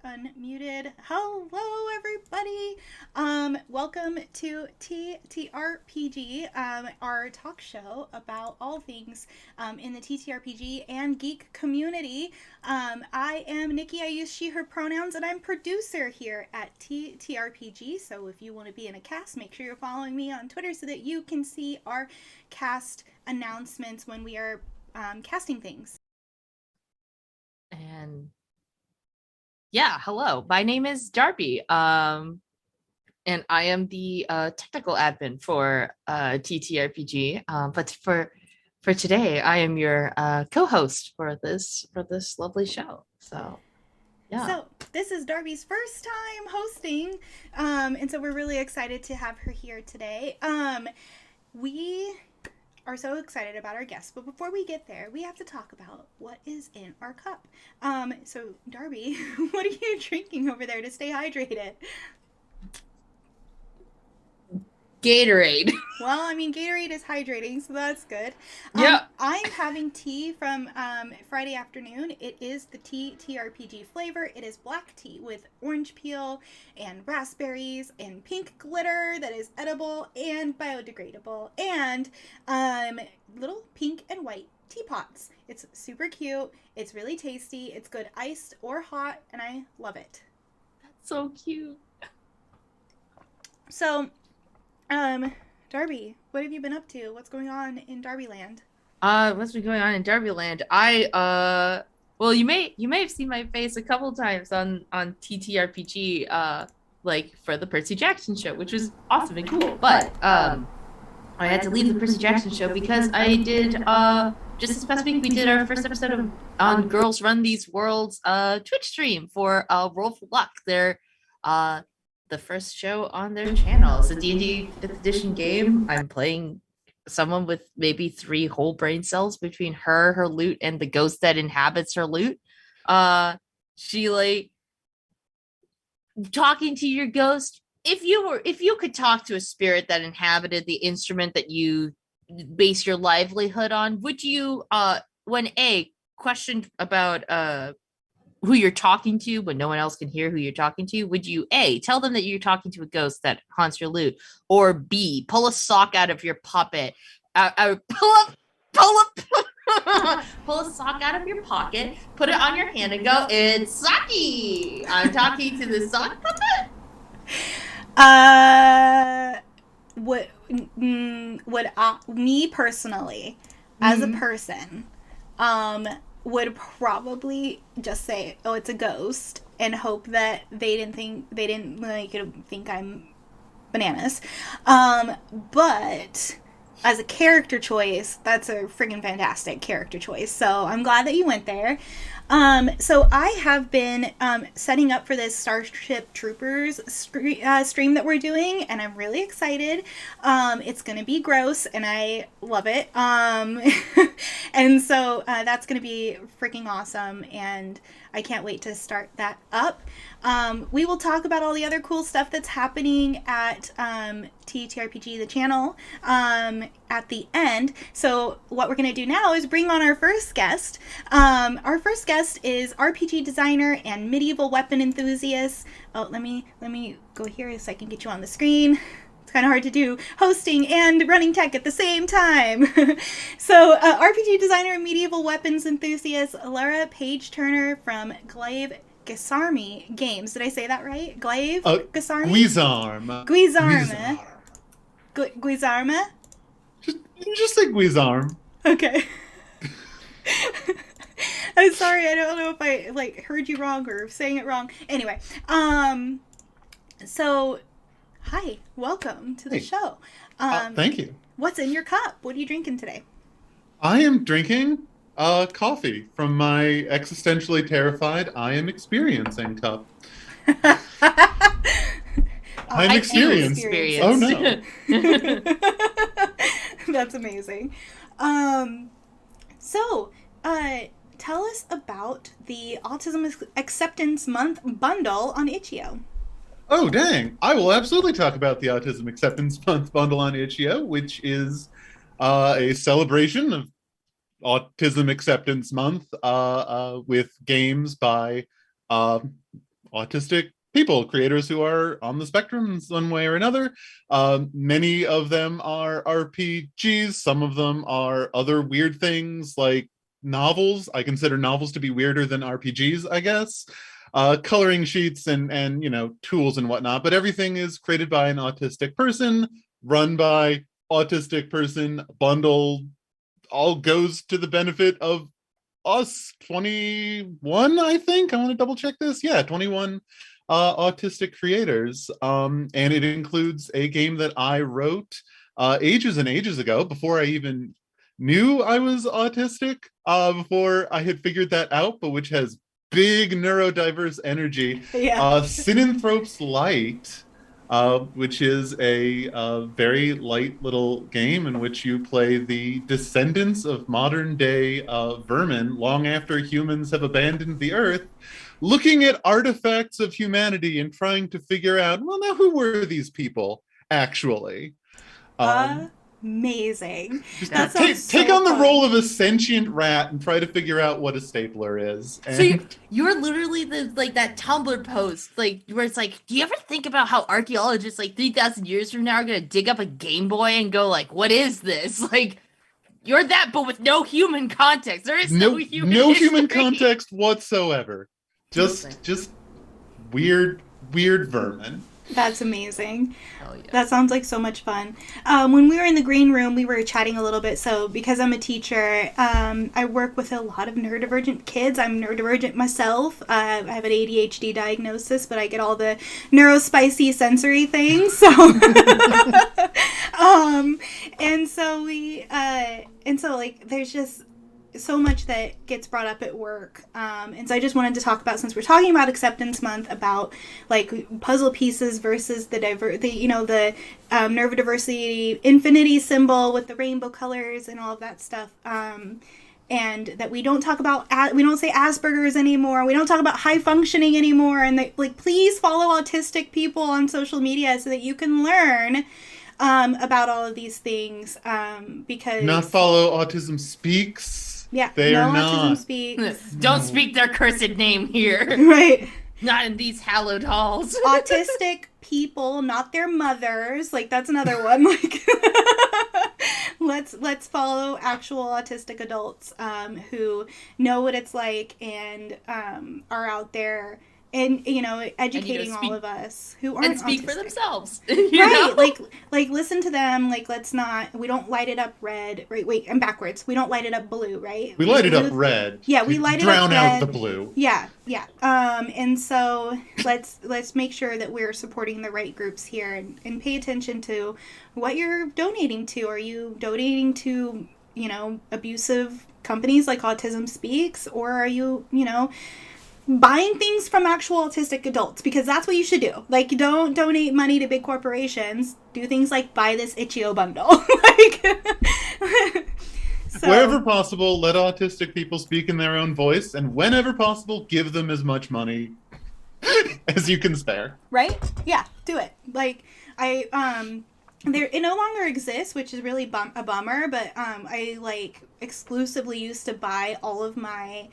unmuted. Hello, everybody. Welcome to TRPG, our talk show about all things in the TTRPG and geek community. I am Nikki. I use she, her pronouns, and I'm producer here at TTRPG. So if you want to be in a cast, make sure you're following me on Twitter so that you can see our cast announcements when we are casting things. And yeah, hello. My name is Darby. And I am the technical admin for TTRPG. But for today, I am your co-host for this lovely show. So yeah. So this is Darby's first time hosting, and so we're really excited to have her here today. We are so excited about our guests, but before we get there, we have to talk about what is in our cup. So Darby, what are you drinking over there to stay hydrated? Gatorade. Well, I mean, Gatorade is hydrating, so that's good. Yeah. I'm having tea from Friday afternoon. It is the TRPG flavor. It is black tea with orange peel and raspberries and pink glitter that is edible and biodegradable, and little pink and white teapots. It's super cute. It's really tasty. It's good iced or hot, and I love it. That's so cute. So, Darby, what have you been up to? What's going on in Darbyland? What's been going on in Derbyland? Well, you may have seen my face a couple times on TTRPG, like for the Percy Jackson show, which was awesome and cool. But I had to leave the Percy Jackson show because I did just this past week we did our first episode of on Girls Run These Worlds Twitch stream for Roll for Luck. They're the first show on their channel. It's a D&D 5th edition game. I'm playing someone with maybe 3 whole brain cells between her loot, and the ghost that inhabits her loot. She like talking to your ghost. If you could talk to a spirit that inhabited the instrument that you base your livelihood on, would you when questioned about who you're talking to, but no one else can hear who you're talking to, would you A, tell them that you're talking to a ghost that haunts your loot, or B, pull a sock out of your puppet, pull a sock out of your pocket, put it on your hand, and go, "It's Saki. I'm talking to the sock puppet." Me personally, as a person, would probably just say, "Oh, it's a ghost," and hope that they didn't think I'm bananas. But as a character choice, that's a freaking fantastic character choice. So I'm glad that you went there. So I have been setting up for this Starship Troopers stream that we're doing, and I'm really excited. It's going to be gross, and I love it. And so that's going to be freaking awesome, and I can't wait to start that up. We will talk about all the other cool stuff that's happening at TTRPG, the channel, at the end. So what we're going to do now is bring on our first guest. Our first guest is RPG designer and medieval weapon enthusiast. Oh, let me go here so I can get you on the screen. It's kind of hard to do hosting and running tech at the same time. So, RPG designer and medieval weapons enthusiast Lara Page Turner from Glaive Guisarme Games. Did I say that right? Glaive Guisarme? Guisarme. Guisarme? Just say Guisarme. Okay. I'm sorry, I don't know if I heard you wrong or saying it wrong. Anyway, so hi, welcome to the show. Thank you. What's in your cup? What are you drinking today? I am drinking coffee from my existentially terrified I am experiencing cup. I'm experienced. Oh no. That's amazing. So, tell us about the Autism Acceptance Month bundle on Itch.io. Oh, dang. I will absolutely talk about the Autism Acceptance Month bundle on Itch.io, which is a celebration of Autism Acceptance Month with games by autistic people, creators who are on the spectrum in one way or another. Many of them are RPGs. Some of them are other weird things like novels. I consider novels to be weirder than RPGs, I guess. Coloring sheets and tools and whatnot. But everything is created by an autistic person, run by autistic person, bundle all goes to the benefit of us 21, I think. I want to double check this. Yeah, 21 autistic creators. And it includes a game that I wrote ages and ages ago, before I even knew I was autistic, before I had figured that out, but which has big neurodiverse energy. Yeah. Synanthrope's Light, which is a very light little game in which you play the descendants of modern day vermin long after humans have abandoned the earth, looking at artifacts of humanity and trying to figure out, well, now who were these people actually? Amazing. Just That sounds take so on the fun. role of a sentient rat and try to figure out what a stapler is. So you're literally that Tumblr post where it's like, do you ever think about how archaeologists 3,000 years from now are gonna dig up a Game Boy and go what is this? You're that, but with no human context. There is no human human history. context whatsoever. Just weird vermin. That's amazing. Hell yeah. That sounds like so much fun. When we were in the green room, we were chatting a little bit. So because I'm a teacher, I work with a lot of neurodivergent kids. I'm neurodivergent myself. I have an ADHD diagnosis, but I get all the neurospicy sensory things. So, there's just so much that gets brought up at work, and so I just wanted to talk about, since we're talking about Acceptance Month, about puzzle pieces versus the neurodiversity infinity symbol with the rainbow colors and all of that stuff, and that we don't say Asperger's anymore, we don't talk about high functioning anymore, and that please follow autistic people on social media so that you can learn about all of these things, because not follow Autism Speaks. Yeah, they no are Autism not. Speaks. Don't speak their cursed name here. Right. Not in these hallowed halls. Autistic people, not their mothers. That's another one. Let's follow actual autistic adults who know what it's like and are out there and educating all of us who aren't and speak autistic. for themselves. Right, listen to them. We don't light it up red. Right, wait, I'm backwards. We don't light it up blue, right? We light it up red. Yeah, we light it up drown red. out the blue. Yeah. And so let's make sure that we're supporting the right groups here and pay attention to what you're donating to. Are you donating to abusive companies like Autism Speaks, or are you buying things from actual autistic adults? Because that's what you should do. Don't donate money to big corporations. Do things like buy this Itch.io bundle. So, wherever possible, let autistic people speak in their own voice, and whenever possible, give them as much money as you can spare. Right? Yeah, do it. It no longer exists, which is really a bummer, but I exclusively used to buy all of my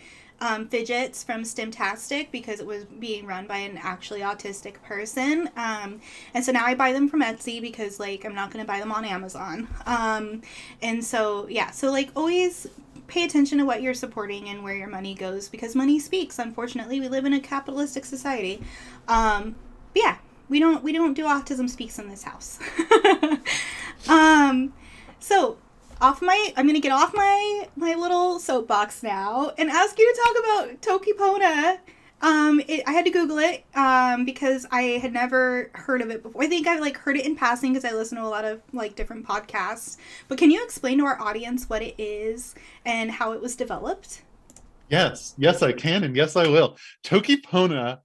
fidgets from Stemtastic because it was being run by an actually autistic person, and so now I buy them from Etsy because I'm not going to buy them on Amazon, and so always pay attention to what you're supporting and where your money goes, because money speaks. Unfortunately, we live in a capitalistic society. Yeah, we don't do Autism Speaks in this house. So I'm going to get off my little soapbox now and ask you to talk about Tokipona. I had to Google it because I had never heard of it before. I think I heard it in passing because I listen to a lot of different podcasts. But can you explain to our audience what it is and how it was developed? Yes, I can, and yes, I will. Tokipona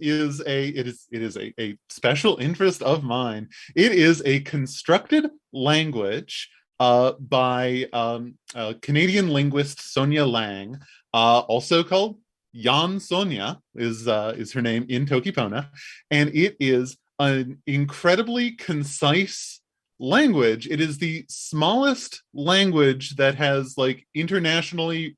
is a special interest of mine. It is a constructed language by Canadian linguist Sonia Lang, also called Jan Sonia is her name in Tokipona, and it is an incredibly concise language. It is the smallest language that has internationally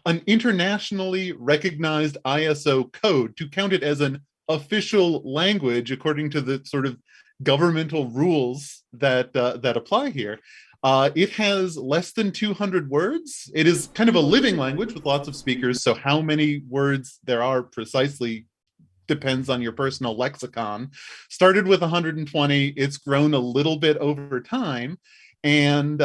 an internationally recognized ISO code to count it as an official language according to the sort of governmental rules that apply here. It has less than 200 words. It is kind of a living language with lots of speakers. So how many words there are precisely depends on your personal lexicon. Started with 120. It's grown a little bit over time. And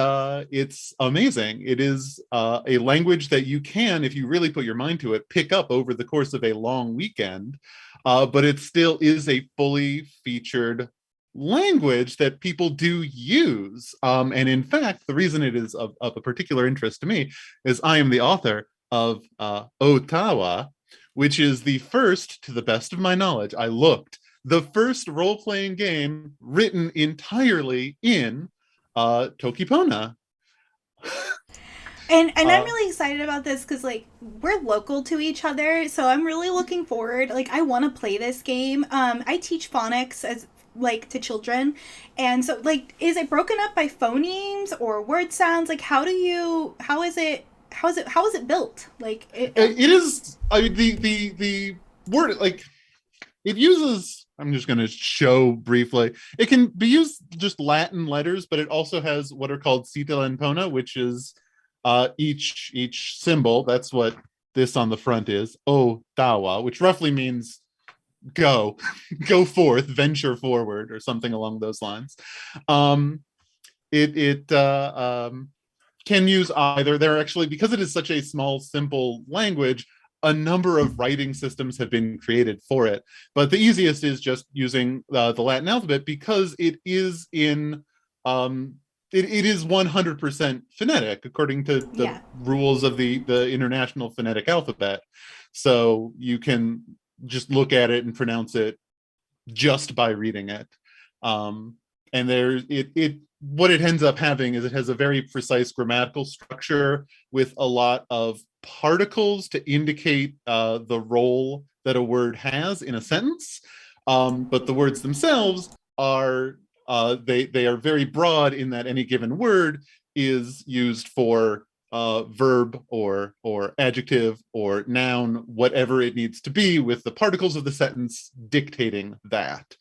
it's amazing. It is a language that you can, if you really put your mind to it, pick up over the course of a long weekend. But it still is a fully featured language that people do use. And in fact, the reason it is of a particular interest to me is I am the author of Ottawa, which is the first, to the best of my knowledge, I looked, the first role-playing game written entirely in Tokipona. And I'm really excited about this because like we're local to each other, so I'm really looking forward. Like I want to play this game. I teach phonics as like to children, and so like is it broken up by phonemes or word sounds? Like how is it built? Like it is the word, like it uses, I'm just going to show briefly, it can be used just Latin letters, but it also has what are called sita lempona, which is each symbol. That's what this on the front is, o tawa, which roughly means go go forth, venture forward, or something along those lines. It can use either. There are actually, because it is such a small, simple language, a number of writing systems have been created for it. But the easiest is just using the Latin alphabet, because it is in it is 100% phonetic according to the rules of the International Phonetic Alphabet. So you can just look at it and pronounce it just by reading it. And there, what it ends up having is it has a very precise grammatical structure with a lot of particles to indicate the role that a word has in a sentence. But the words themselves are they are very broad in that any given word is used for verb or adjective or noun, whatever it needs to be, with the particles of the sentence dictating that.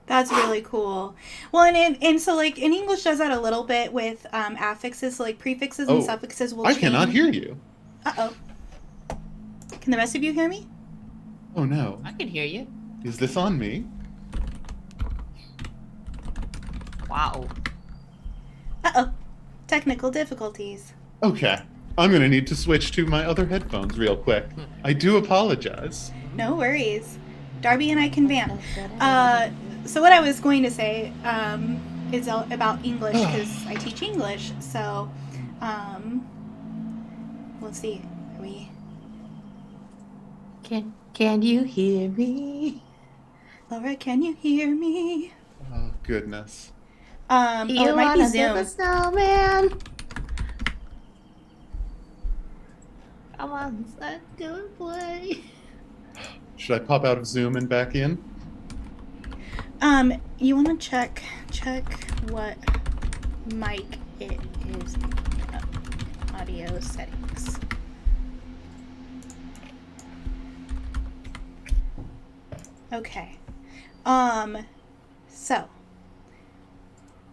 That's really cool. Well, and so like in English does that a little bit with affixes, so like prefixes and suffixes will I change. cannot hear you. Uh-oh. Can the rest of you hear me? Oh no. I can hear you. Is this on me? Wow. Uh-oh. Technical difficulties. Okay. I'm going to need to switch to my other headphones real quick. I do apologize. No worries. Darby and I can vamp. So what I was going to say is about English, because I teach English. So, let's see. Are we? Can you hear me? Laura, can you hear me? Oh goodness. It might be Zoom. A snowman. Come on, let's go and play. Should I pop out of Zoom and back in? You want to check what mic it is. Audio settings. Okay. So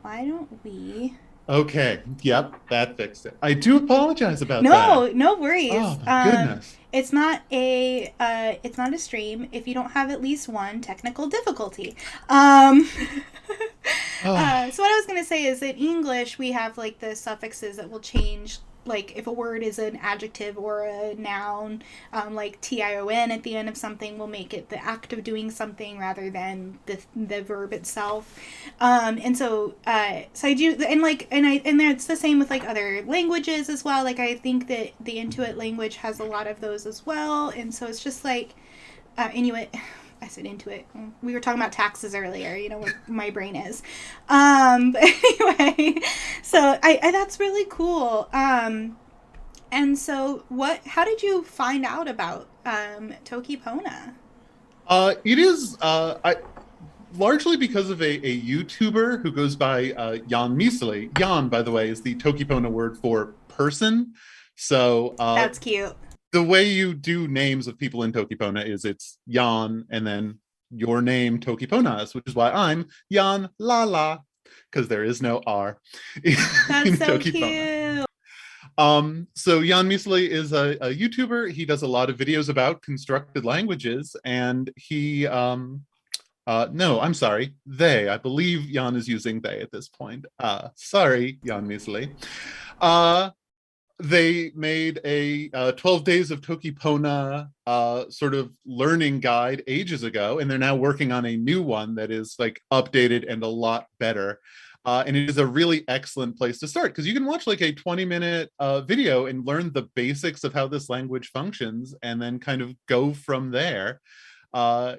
why don't we? Okay. Yep, that fixed it. I do apologize about that. No worries. Oh my goodness. It's not a stream if you don't have at least one technical difficulty. So what I was gonna say is that in English we have like the suffixes that will change. Like if a word is an adjective or a noun, like tion at the end of something will make it the act of doing something rather than the verb itself. And so I do, and it's the same with like other languages as well. Like I think that the Intuit language has a lot of those as well. And so it's just like Inuit. I said Intuit. We were talking about taxes earlier, you know, where my brain is. But anyway, so I that's really cool. And so how did you find out about Tokipona? It is largely because of a YouTuber who goes by Jan Miseli. Jan, by the way, is the Tokipona word for person. So That's cute. the way you do names of people in Tokipona is it's Jan and then your name Tokiponas, which is why I'm Jan Lala, because there is no R in That's so Tokipona. cute. So Jan Misli is a YouTuber. He does a lot of videos about constructed languages, and he no, I'm sorry, they. I believe Jan is using they at this point. Sorry, Jan Misli. They made a 12 Days of Tokipona sort of learning guide ages ago, and they're now working on a new one that is like updated and a lot better. And it is a really excellent place to start because you can watch like a 20-minute video and learn the basics of how this language functions, and then kind of go from there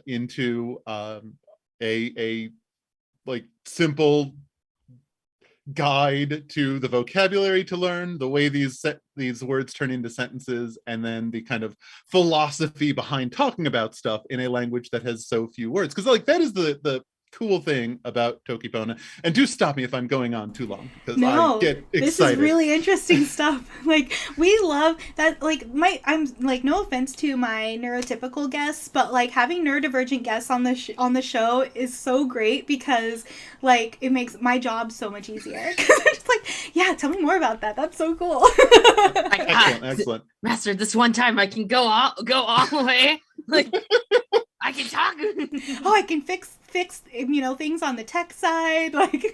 into a like simple guide to the vocabulary to learn, the way these words turn into sentences, and then the kind of philosophy behind talking about stuff in a language that has so few words. Because like that is the cool thing about Tokipona. And do stop me if I'm going on too long because I No, get excited. this is really interesting stuff. Like we love that. Like I'm like, no offense to my neurotypical guests, but like having neurodivergent guests on the show is so great because like it makes my job so much easier. Because I'm just like, yeah, tell me more about that. That's so cool. Like, Excellent. Master, this one time I can go all the way. Like I can talk. Oh, I can fix things on the tech side. Like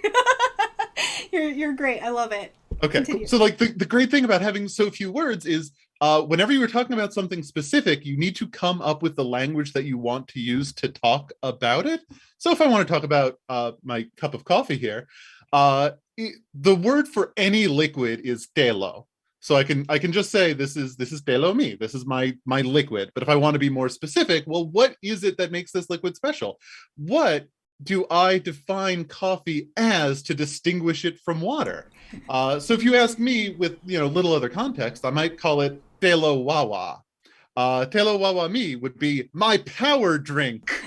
you're great. I love it. Okay, Continue. so like the great thing about having so few words is whenever you were talking about something specific, you need to come up with the language that you want to use to talk about it. So if I want to talk about my cup of coffee here, the word for any liquid is telo. So I can just say this is telo mi. This is my liquid. But if I want to be more specific, well, what is it that makes this liquid special? What do I define coffee as to distinguish it from water? So if you ask me with little other context, I might call it telo wawa. Telo wawa mi would be my power drink.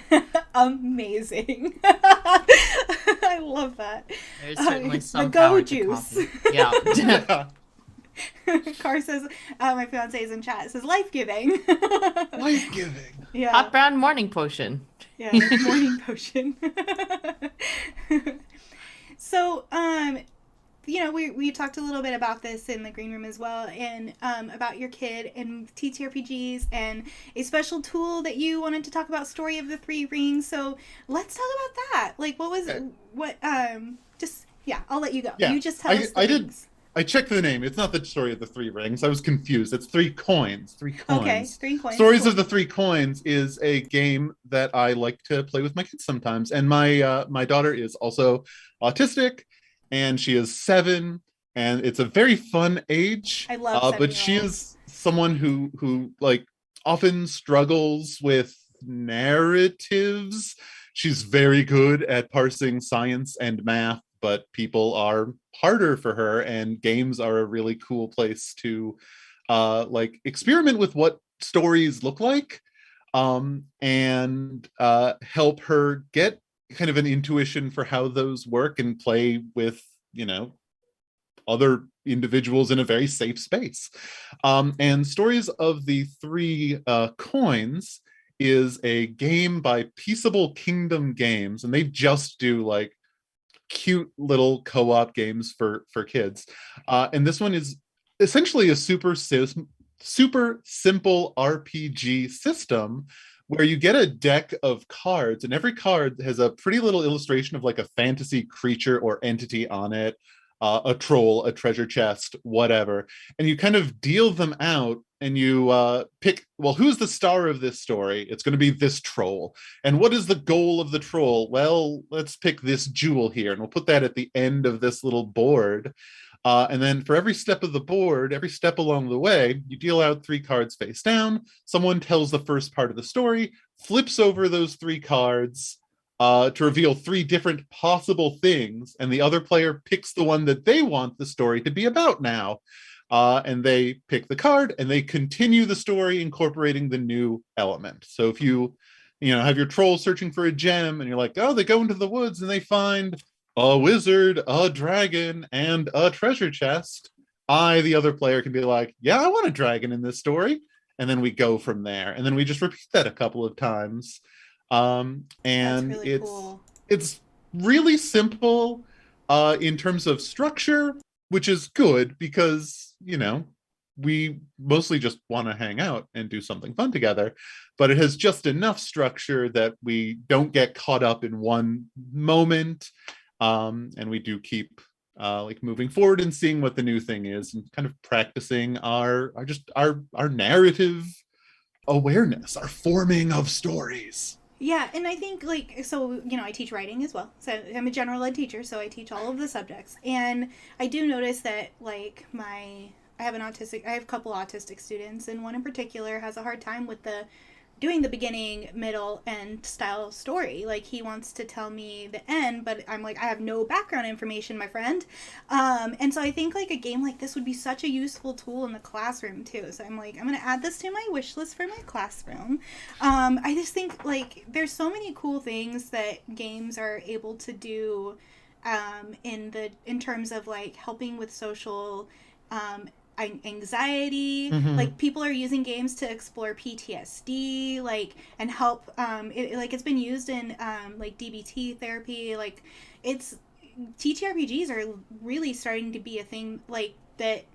Amazing. I love that. There's certainly The some go power to juice. coffee. Yeah. Yeah. Car says, my fiance is in chat. It says life-giving. Life-giving. Yeah. Hot brown morning potion. Yeah, morning potion. So, we talked a little bit about this in the green room as well, and about your kid and TTRPGs and a special tool that you wanted to talk about, Story of the Three Rings. So let's talk about that. Like, what was I'll let you go. Yeah, You just tell us the rings. I checked the name. It's not the Story of the Three Rings. I was confused. It's Three Coins. Three Coins. Okay, 3 coins. Stories cool. of the Three Coins is a game that I like to play with my kids sometimes. And my daughter is also autistic, and she is 7, and it's a very fun age. I love but she is someone who like often struggles with narratives. She's very good at parsing science and math, but people are harder for her, and games are a really cool place to like experiment with what stories look like, and help her get kind of an intuition for how those work and play with other individuals in a very safe space. And Stories of the Three Coins is a game by Peaceable Kingdom Games, and they just do like cute little co-op games for kids. And this one is essentially a super simple RPG system where you get a deck of cards, and every card has a pretty little illustration of like a fantasy creature or entity on it, a troll, a treasure chest, whatever. And you kind of deal them out, and you pick, well, who's the star of this story? It's going to be this troll. And what is the goal of the troll? Well, let's pick this jewel here, and we'll put that at the end of this little board. And then for every step of the board, every step along the way, you deal out 3 cards face down. Someone tells the first part of the story, flips over those 3 cards to reveal 3 different possible things, and the other player picks the one that they want the story to be about now. And they pick the card, and they continue the story incorporating the new element. So if you have your troll searching for a gem, and you're like, oh, they go into the woods and they find a wizard, a dragon, and a treasure chest. the other player, can be like, yeah, I want a dragon in this story. And then we go from there. And then we just repeat that a couple of times. That's And really it's cool. it's really simple in terms of structure, which is good because, we mostly just want to hang out and do something fun together. But it has just enough structure that we don't get caught up in one moment. And we do keep like moving forward and seeing what the new thing is and kind of practicing our narrative awareness, our forming of stories. Yeah, and I think like so I teach writing as well. So I'm a general ed teacher, so I teach all of the subjects. And I do notice that like I have a couple autistic students, and one in particular has a hard time with the doing the beginning, middle, and style story. Like he wants to tell me the end, but I'm like, I have no background information, my friend. And so I think like a game like this would be such a useful tool in the classroom too. So I'm like, I'm gonna add this to my wish list for my classroom. I just think like there's so many cool things that games are able to do in terms of like helping with social um, anxiety. Mm-hmm. Like people are using games to explore PTSD, like and help. Like it's been used in like DBT therapy. Like it's TTRPGs are really starting to be a thing like that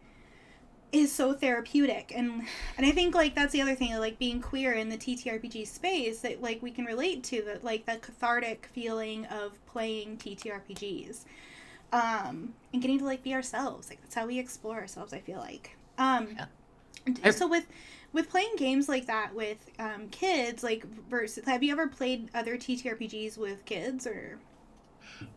is so therapeutic. And I think like that's the other thing, like being queer in the TTRPG space, that like we can relate to that, like the cathartic feeling of playing TTRPGs and getting to like be ourselves. Like that's how we explore ourselves, I feel like. I, So with playing games like that with kids, like versus, have you ever played other TTRPGs with kids or?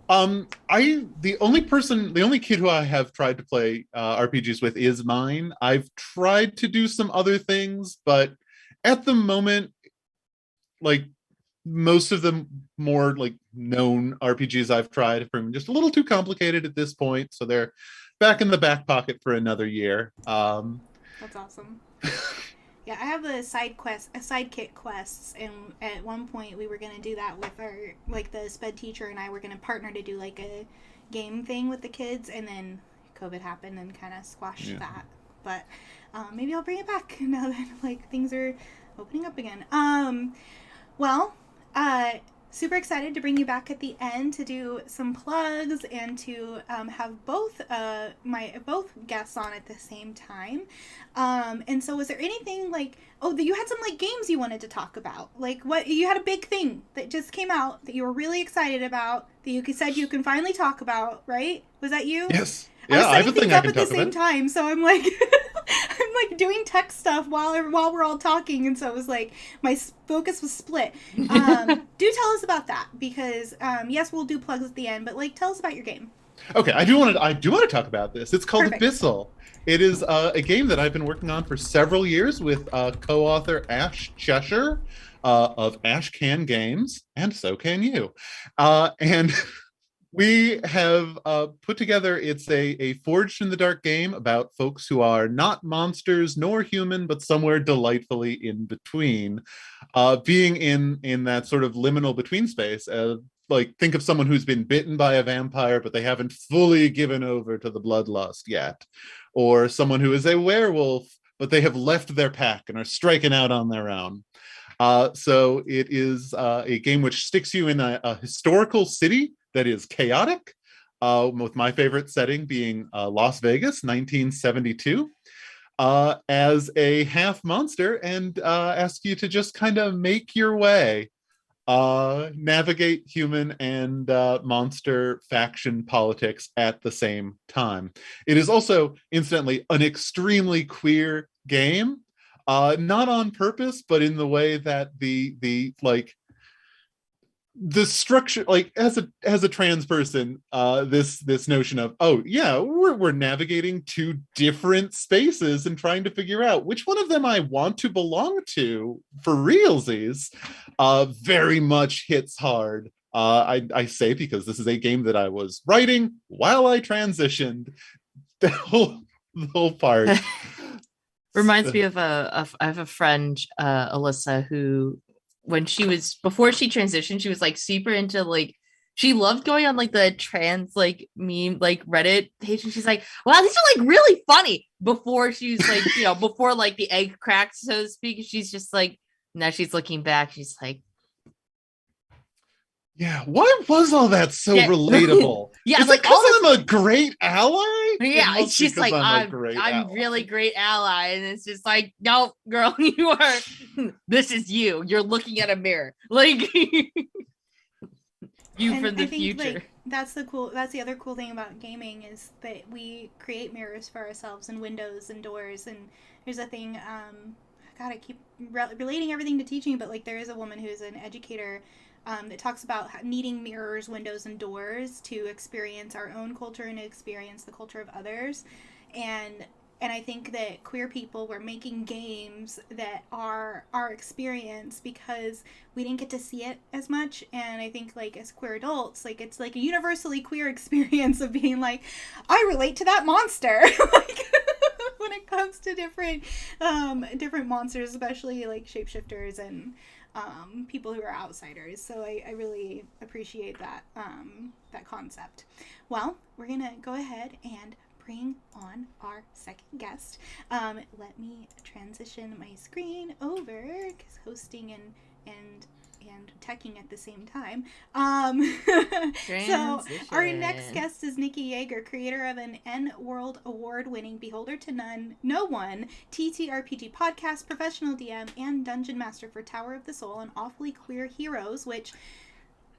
The only kid who I have tried to play RPGs with is mine. I've tried to do some other things, but at the moment, like most of the more like known RPGs I've tried have proven just a little too complicated at this point, so they're back in the back pocket for another year. That's awesome. Yeah, I have sidekick quests, and at one point we were gonna do that with our like the sped teacher and I were gonna partner to do like a game thing with the kids, and then COVID happened and kind of squashed Yeah. that. But maybe I'll bring it back now that like things are opening up again. Well, uh, super excited to bring you back at the end to do some plugs and to have both guests on at the same time. And so, was there anything like you had some like games you wanted to talk about? Like what you had a big thing that just came out that you were really excited about that you said you can finally talk about, right? Was that you? Yes. I was Yeah, I have setting a things thing I up can at the talk same about. time, so I'm like, I'm like doing tech stuff while we're all talking, and so it was like my focus was split. Do tell us about that because yes, we'll do plugs at the end, but like tell us about your game. Okay, I do want to talk about this. It's called Perfect. Abyssal. It is a game that I've been working on for several years with co-author Ash Cheshire of Ash Can Games, and so can you. And we have put together, it's a Forged in the Dark game about folks who are not monsters nor human, but somewhere delightfully in between, being in that sort of liminal between space. Like think of someone who's been bitten by a vampire, but they haven't fully given over to the bloodlust yet, or someone who is a werewolf, but they have left their pack and are striking out on their own. So it is a game which sticks you in a historical city that is chaotic, with my favorite setting being Las Vegas, 1972, as a half monster, and ask you to just kind of make your way, navigate human and monster faction politics at the same time. It is also, incidentally, an extremely queer game, not on purpose, but in the way that the like the structure, like as a trans person, this notion of, oh yeah, we're navigating two different spaces and trying to figure out which one of them I want to belong to for realsies, very much hits hard. I say because this is a game that I was writing while I transitioned. The whole part. reminds me of I have a friend, Alyssa, who when she was before she transitioned, she was like super into like she loved going on like the trans like meme like Reddit page, and she's like, wow, these are like really funny. Before she's like, before like the egg cracks, so to speak, she's just like, now she's looking back, she's like, Yeah, why was all that so yeah. relatable? Yeah, Is it like all because this. I'm a great ally? It Yeah, it's must be just because like I'm a I'm great I'm ally. really great ally, and it's just like, no, girl, you are. This is you. You're looking at a mirror, like you And from I the think future. that's the other cool thing about gaming is that we create mirrors for ourselves and windows and doors. And there's a thing, God, I keep relating everything to teaching, but like there is a woman who's an educator that talks about needing mirrors, windows, and doors to experience our own culture and experience the culture of others. And I think that queer people were making games that are our experience because we didn't get to see it as much. And I think like as queer adults, like it's like a universally queer experience of being like, I relate to that monster. Like when it comes to different monsters, especially like shapeshifters and people who are outsiders. So I really appreciate that concept. Well, we're gonna go ahead and bring on our second guest. Let me transition my screen over because hosting and teching at the same time. So our next guest is Nikki Yeager, creator of an N World Award-winning Beholder to None, No One, TTRPG podcast, professional DM, and dungeon master for Tower of the Soul and Awfully Queer Heroes, which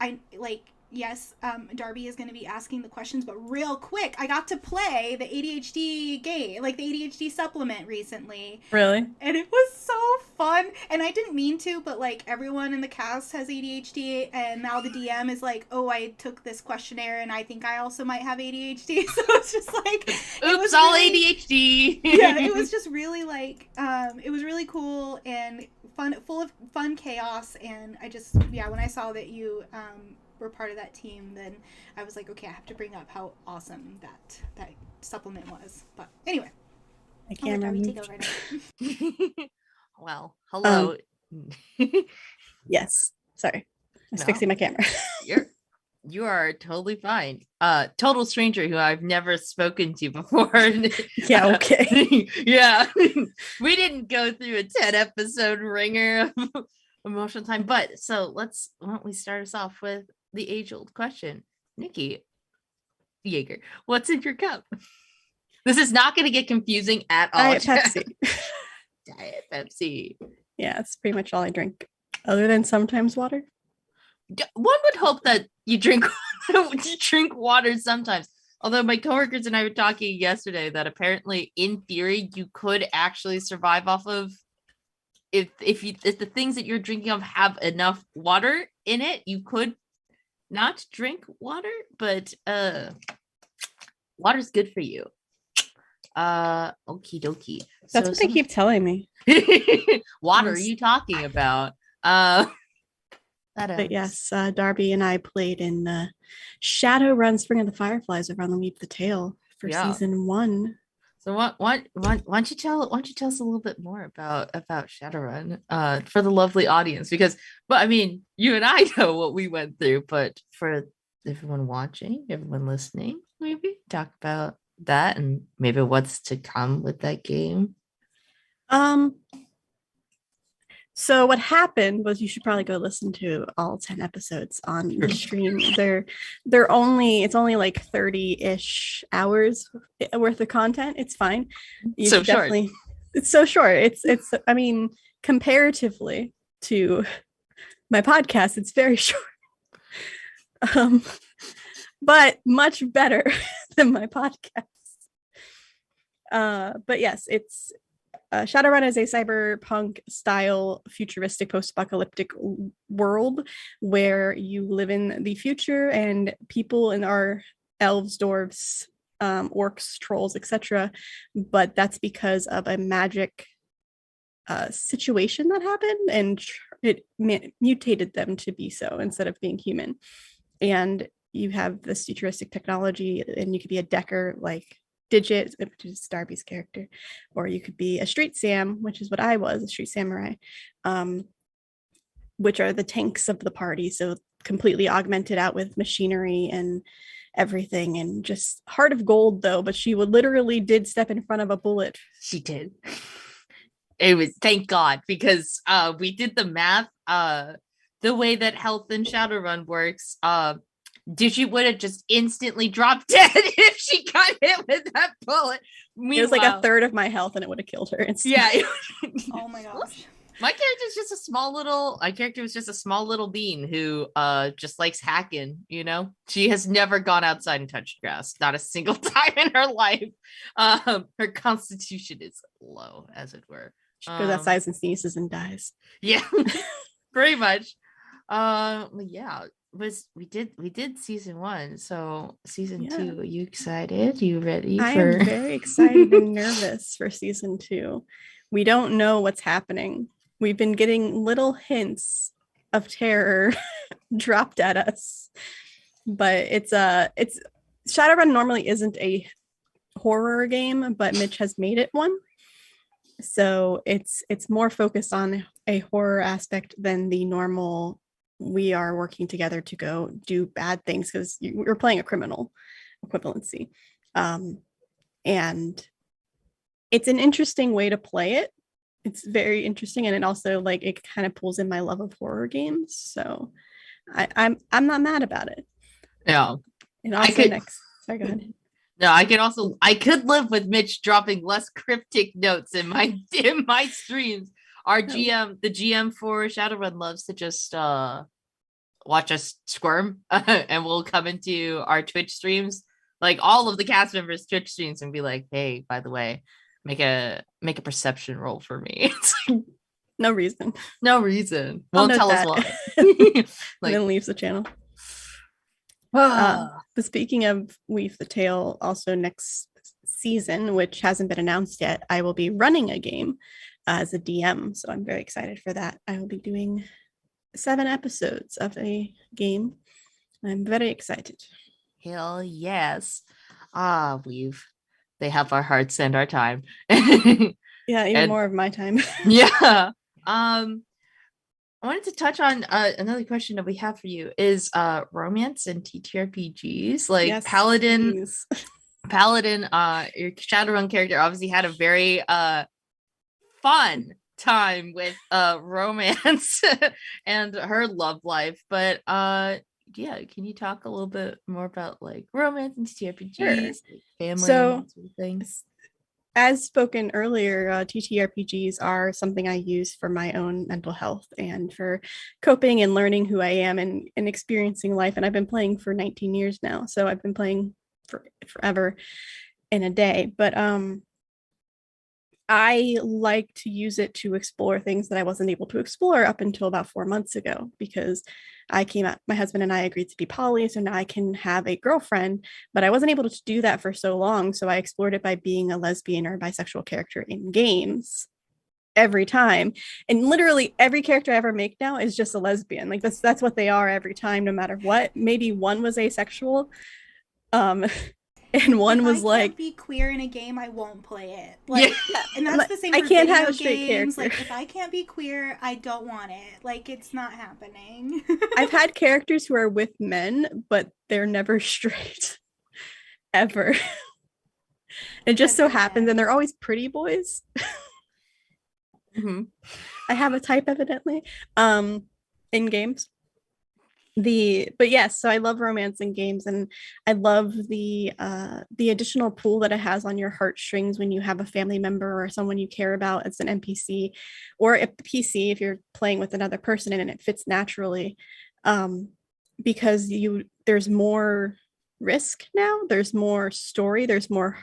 I like. Yes, Darby is going to be asking the questions, but real quick, I got to play the ADHD game, like the ADHD supplement recently. Really? And it was so fun. And I didn't mean to, but like everyone in the cast has ADHD, and now the DM is like, oh, I took this questionnaire and I think I also might have ADHD. So it's just like, oops, all really, ADHD. Yeah, it was just really like, it was really cool and fun, full of fun chaos. And I just, yeah, when I saw that you, were part of that team, then I was like, okay, I have to bring up how awesome that supplement was. But anyway, I can't remember. Take over now. Well, hello. Yes, sorry, I was fixing my camera. You are totally fine. Total stranger who I've never spoken to before. Yeah, okay. Yeah, we didn't go through a 10 episode ringer of emotional time, but so why don't we start us off with the age-old question. Nikki Yeager, what's in your cup? This is not going to get confusing at all. Diet Pepsi. Diet Pepsi. Yeah, it's pretty much all I drink, other than sometimes water. One would hope that you drink water sometimes. Although my coworkers and I were talking yesterday that apparently, in theory, you could actually survive off of if the things that you're drinking of have enough water in it, you could not drink water, but water's good for you. Okie dokie. That's what they keep telling me. Water are you talking about? But yes, Darby and I played in Shadowrun Spring of the Fireflies over on the Weave the Tale for season 1. So why don't you tell us a little bit more about Shadowrun for the lovely audience, because I mean, you and I know what we went through, but for everyone watching, everyone listening, maybe talk about that and maybe what's to come with that game. So what happened was, you should probably go listen to all 10 episodes on the stream. It's only like 30-ish hours worth of content. It's fine. So short. It's so short. It's I mean, comparatively to my podcast, it's very short. But much better than my podcast. But yes, it's Shadowrun is a cyberpunk style futuristic post-apocalyptic world where you live in the future, and people in our elves, dwarves, orcs, trolls, etc. But that's because of a magic situation that happened, and it mutated them to be so instead of being human. And you have this futuristic technology, and you could be a decker like Digit, which is Darby's character, or you could be a street Sam, which is what I was, a street samurai, which are the tanks of the party. So completely augmented out with machinery and everything, and just heart of gold though, but she would literally did step in front of a bullet. She did. It was, thank God, because we did the math. The way that health in Shadowrun works, Digi would have just instantly dropped dead if she got hit with that bullet. Meanwhile, it was like a third of my health and it would have killed her instantly. Yeah. Oh my gosh. My character was just a small little bean who just likes hacking, you know? She has never gone outside and touched grass, not a single time in her life. Her constitution is low, as it were. She goes outside and sneezes and dies. Yeah, pretty much. Yeah, we did season 1, so season 2. Are you excited? You ready? I am very excited and nervous for season 2. We don't know what's happening. We've been getting little hints of terror dropped at us, but it's Shadowrun normally isn't a horror game, but Mitch has made it one. So it's more focused on a horror aspect than the normal we are working together to go do bad things, because we're playing a criminal equivalency. And it's an interesting way to play it. It's very interesting, and it also like it kind of pulls in my love of horror games. So I'm not mad about it. Yeah. And also sorry, go ahead. No, I could live with Mitch dropping less cryptic notes in my streams. Our GM, the GM for Shadowrun, loves to just watch us squirm, and we'll come into our Twitch streams, like all of the cast members' Twitch streams, and be like, "Hey, by the way, make a perception roll for me." It's like, no reason. Won't tell us why. Like, then leaves the channel. But speaking of Weave the Tale, also next season, which hasn't been announced yet, I will be running a game as a DM. So I'm very excited for that. I will be doing 7 episodes of a game. I'm very excited. Hell yes. Weave. They have our hearts and our time. Yeah, even more of my time. Yeah. I wanted to touch on another question that we have for you is romance and TTRPGs. Like, yes, Paladin, your Shadowrun character obviously had a very fun time with romance and her love life. But yeah, can you talk a little bit more about like romance and TTRPGs, sure. Like, family, so, and that sort of things? As spoken earlier, TTRPGs are something I use for my own mental health and for coping and learning who I am and experiencing life. And I've been playing for 19 years now, so I've been playing for forever in a day. But I like to use it to explore things that I wasn't able to explore up until about 4 months ago, because my husband and I agreed to be poly, so now I can have a girlfriend, but I wasn't able to do that for so long. So I explored it by being a lesbian or bisexual character in games every time. And literally every character I ever make now is just a lesbian. Like that's what they are every time, no matter what. Maybe one was asexual. And one was like, if I can't be queer in a game, I won't play it. Like, yeah. And that's the same. I can't have a straight character. Like, if I can't be queer, I don't want it. Like, it's not happening. I've had characters who are with men, but they're never straight, ever. It just so happens, and they're always pretty boys. Mm-hmm. I have a type, evidently, in games. But yes, so I love romance in games, and I love the additional pull that it has on your heartstrings when you have a family member or someone you care about as an NPC or a PC if you're playing with another person, and it fits naturally, because there's more risk now, there's more story, there's more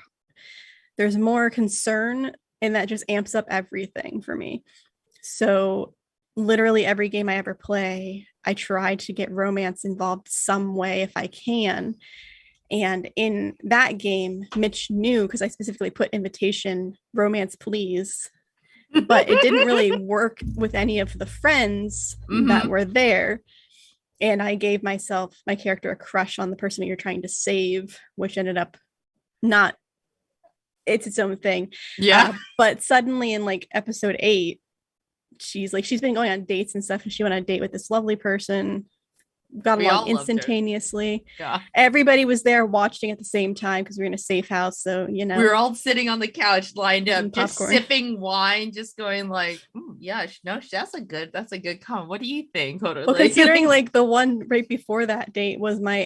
concern, and that just amps up everything for me. So literally every game I ever play, I try to get romance involved some way if I can. And in that game, Mitch knew, because I specifically put invitation, romance please, but it didn't really work with any of the friends that were there. And I gave my character a crush on the person that you're trying to save, which ended up not, it's its own thing. Yeah. But suddenly in like episode 8, she's been going on dates and stuff, and she went on a date with this lovely person got We all along loved her. instantaneously. Yeah. Everybody was there watching at the same time because we were in a safe house. So, you know, We were all sitting on the couch lined up, Eating just popcorn. sipping wine, just going like, yeah, no, that's a good comment. What do you think? Totally. well, considering like the one right before that date was my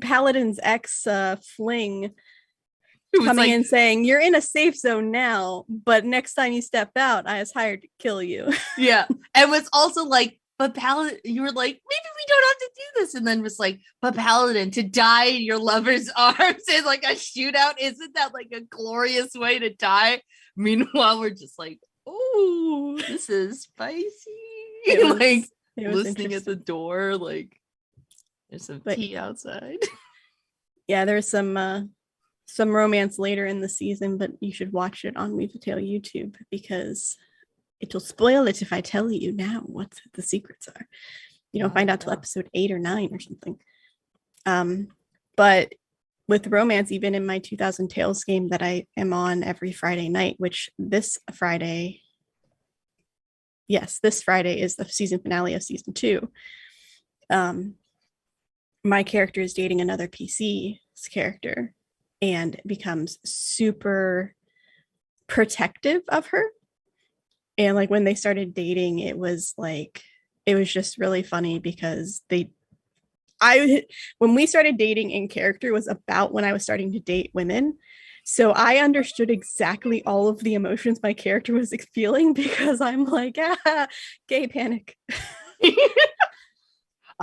Paladin's ex fling It was coming like, in saying, "You're in a safe zone now, but next time you step out, I was hired to kill you." yeah. And was also like, but Paladin, you were like, maybe we don't have to do this. And then was like, but Paladin, to die in your lover's arms in like a shootout, isn't that like a glorious way to die? Meanwhile, we're just like, oh, this is spicy. Like listening at the door, like there's some tea outside. Yeah, there's some romance later in the season, but you should watch it on Weave the Tale YouTube because it'll spoil it if I tell you now what the secrets are. You don't find out till episode 8 or 9 or something. But with romance, even in my 2000 Tales game that I am on every Friday night, which this Friday is the season finale of season 2. My character is dating another PC's character and becomes super protective of her. And like when they started dating, it was just really funny because when we started dating in character was about when I was starting to date women. So I understood exactly all of the emotions my character was feeling because I'm like, gay panic.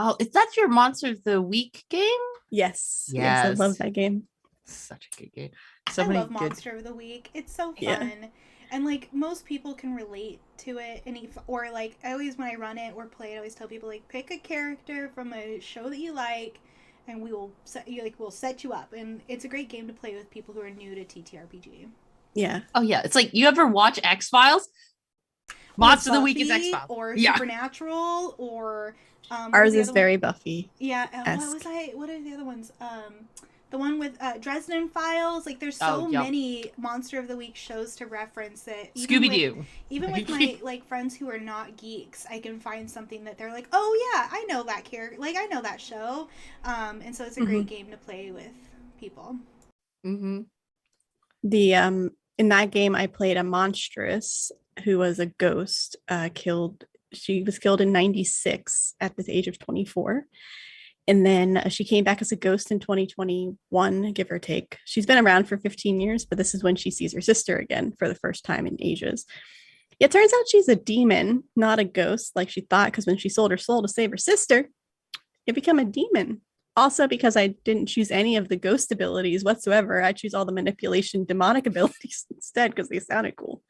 Oh, is that your Monster of the Week game? Yes, I love that game. Such a good game. I love Monster of the Week. It's so fun. Yeah. And like most people can relate to it, and or like I always when I run it or play it, I always tell people like pick a character from a show that you like, and we'll set you up. And it's a great game to play with people who are new to TTRPG. Yeah. Oh yeah, it's like you ever watch X-Files? Monster of the Week is X-Files or Supernatural or ours is very Buffy. Yeah. What are the other ones? The one with Dresden Files. Like, there's so many Monster of the Week shows to reference it. Scooby-Doo. Even with my like friends who are not geeks, I can find something that they're like, oh yeah, I know that character. Like, I know that show. And so it's a great game to play with people. Mm-hmm. The in that game, I played a monstrous who was a ghost. She was killed in 96 at the age of 24. And then she came back as a ghost in 2021, give or take. She's been around for 15 years, but this is when she sees her sister again for the first time in ages. It turns out she's a demon, not a ghost like she thought, because when she sold her soul to save her sister, it became a demon. Also, because I didn't choose any of the ghost abilities whatsoever, I choose all the manipulation demonic abilities instead because they sounded cool.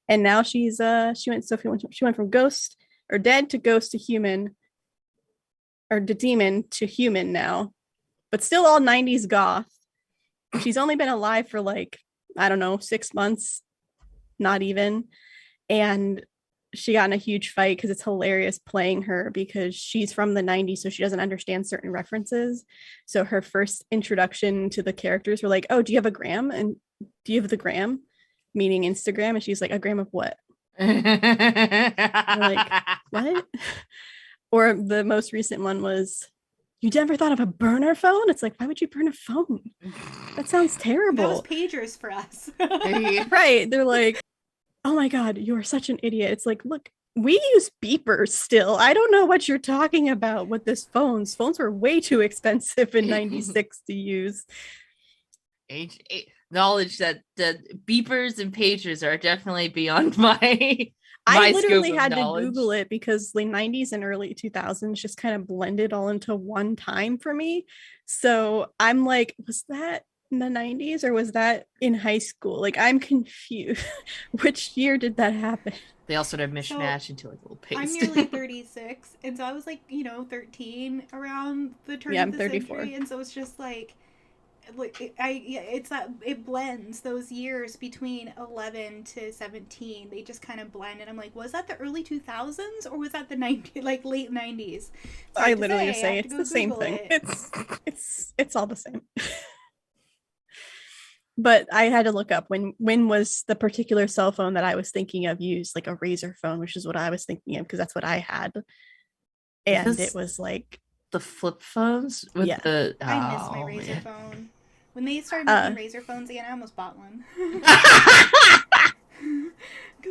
And now she went from ghost or dead to ghost to human, or the demon to human now, but still all 90s goth. She's only been alive for like, I don't know, 6 months, not even. And she got in a huge fight because it's hilarious playing her because she's from the 90s, so she doesn't understand certain references. So her first introduction to the characters were like, oh, do you have a gram? And do you have the gram? Meaning Instagram. And she's like, a gram of what? Like, what? Or the most recent one was, you never thought of a burner phone? It's like, why would you burn a phone? That sounds terrible. That was pagers for us. Right. They're like, oh my God, you're such an idiot. It's like, look, we use beepers still. I don't know what you're talking about with this phones. Phones were way too expensive in 96 to use. Knowledge that the beepers and pagers are definitely beyond my I literally had to Google it because the 90s and early 2000s just kind of blended all into one time for me. So I'm like, was that in the 90s or was that in high school? Like, I'm confused. Which year did that happen? They all sort of mishmash into like a little paste. I'm nearly 36, and so I was like, 13 around the turn of the 34. Century, and so it's just like it blends those years between 11 to 17. They just kind of blend, and I'm like, was that the early 2000s or was that the late 90s? So I literally say it's the same thing. It's all the same. But I had to look up when was the particular cell phone that I was thinking of used, like a Razor phone, which is what I was thinking of because that's what I had. and This- it was like, The flip phones with Yeah. the I miss my oh, Razor man. phone. When they started Uh, making Razor phones again, I almost bought one. 'Cause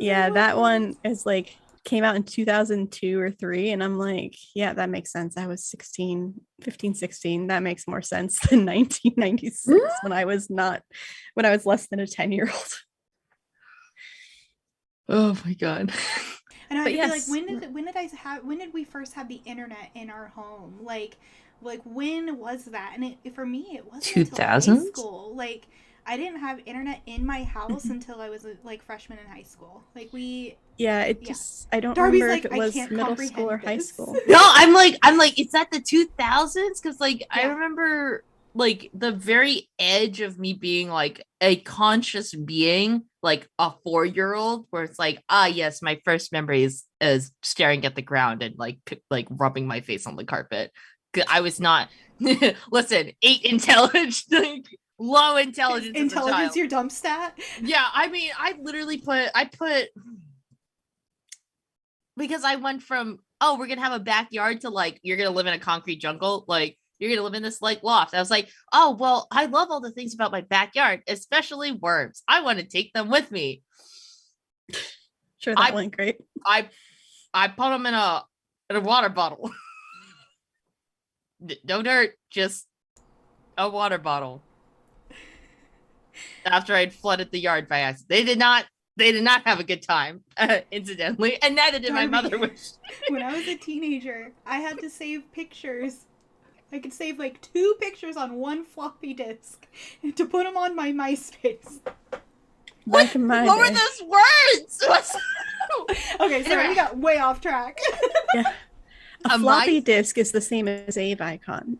I yeah, love that one phones. is like came out in 2002 or 3, and I'm like, yeah, that makes sense. I was 16, 15, 16. That makes more sense than 1996 when I was less than a 10-year-old. Oh my god. And I But would be like, yes. when did we first have the internet in our home? Like when was that? And for me, it wasn't until high 2000s? school. Like I didn't have internet in my house until I was like freshman in high school. Like Yeah, Yeah. I don't Darby's remember like, if it I was can't middle school or comprehend high this. school. No, I'm like, it's at the 2000s because like I Yeah. remember like the very edge of me being like a conscious being, like a 4-year-old, where it's like, ah, yes, my first memory is staring at the ground and like rubbing my face on the carpet. 'Cause I was not listen, 8 intelligence, like low intelligence as a Intelligence, child. your dump stat. Yeah, I mean, I put because I went from, oh, we're gonna have a backyard to like you're gonna live in a concrete jungle, like you're gonna live in this like loft. I was like, oh well, I love all the things about my backyard, especially worms. I want to take them with me. Sure, that went great. I put them in a water bottle. No dirt, just a water bottle. After I'd flooded the yard by accident, they did not have a good time, incidentally, and neither did my Darby, mother. Which when I was a teenager, I had to save pictures. I could save like 2 pictures on one floppy disk to put them on my MySpace. Back in my what were day. those words? What's Okay, sorry, we got way off track. Yeah. A floppy disk is the same as Abe icon.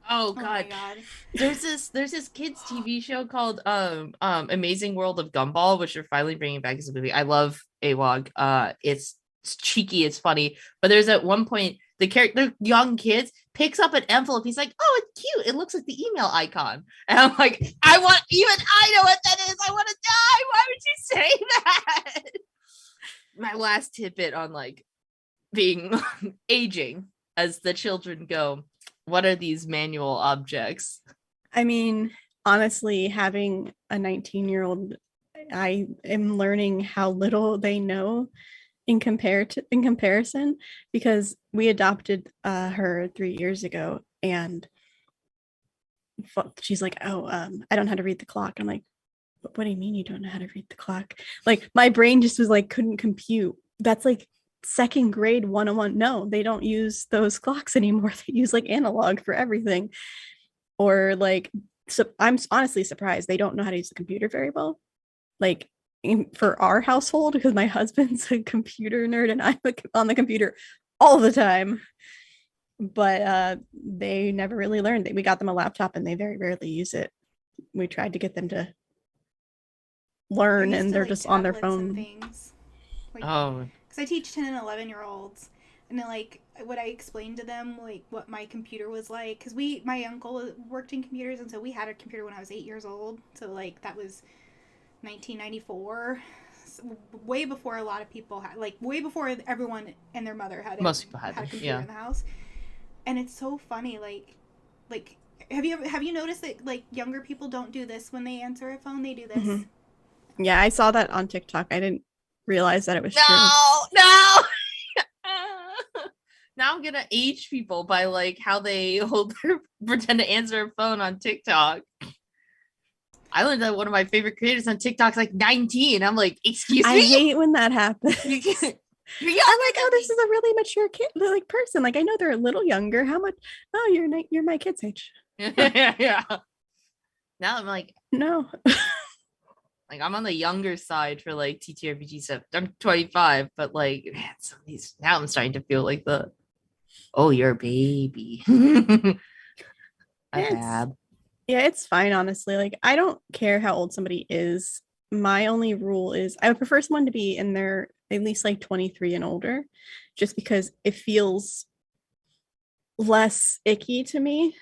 Oh Oh my god. god. There's this kids TV show called Amazing World of Gumball, which they're finally bringing back as a movie. I love AWOG. It's cheeky, it's funny, but there's at one point the young kids picks up an envelope. He's like, "Oh, it's cute. It looks like the email icon." And I'm like, I know what that is. I want to die. Why would you say that? My last tidbit on like being aging as the children go. What are these manual objects? I mean, honestly, having a 19-year-old, I am learning how little they know in comparison, because we adopted her 3 years ago, and she's like, oh, I don't know how to read the clock. I'm like, what do you mean you don't know how to read the clock? Like my brain just was like, couldn't compute. That's like second grade 101. No, they don't use those clocks anymore. They use like analog for everything. Or like, so I'm honestly surprised they don't know how to use the computer very well. Like for our household, because my husband's a computer nerd and I'm on the computer all the time. But they never really learned. We got them a laptop and they very rarely use it. We tried to get them to learn and they're just on their phone. Things. Like, oh, because I teach 10 and 11-year-olds, and then like what I explained to them, like what my computer was like, because my uncle worked in computers, and so we had a computer when I was 8 years old. So like that was 1994, so way before a lot of people had, like way before everyone and their mother had most people had a them, computer yeah. in the house. And it's so funny, like have you noticed that like younger people don't do this when they answer a phone? They do this. Mm-hmm. Yeah, I saw that on TikTok. I didn't realize that it was true. No. Now I'm gonna age people by like how they pretend to answer a phone on TikTok. I learned that one of my favorite creators on TikTok's like 19. I'm like, excuse me. I hate when that happens. I'm like, oh, this is a really mature kid, like person. Like I know they're a little younger. How much? Oh, you're my kid's age. Yeah. Now I'm like, no. like I'm on the younger side for like TTRPG stuff. I'm 25, but like, man, some of these now I'm starting to feel like you're a baby. Yeah, it's fine, honestly. Like I don't care how old somebody is. My only rule is I would prefer someone to be in their at least like 23 and older, just because it feels less icky to me.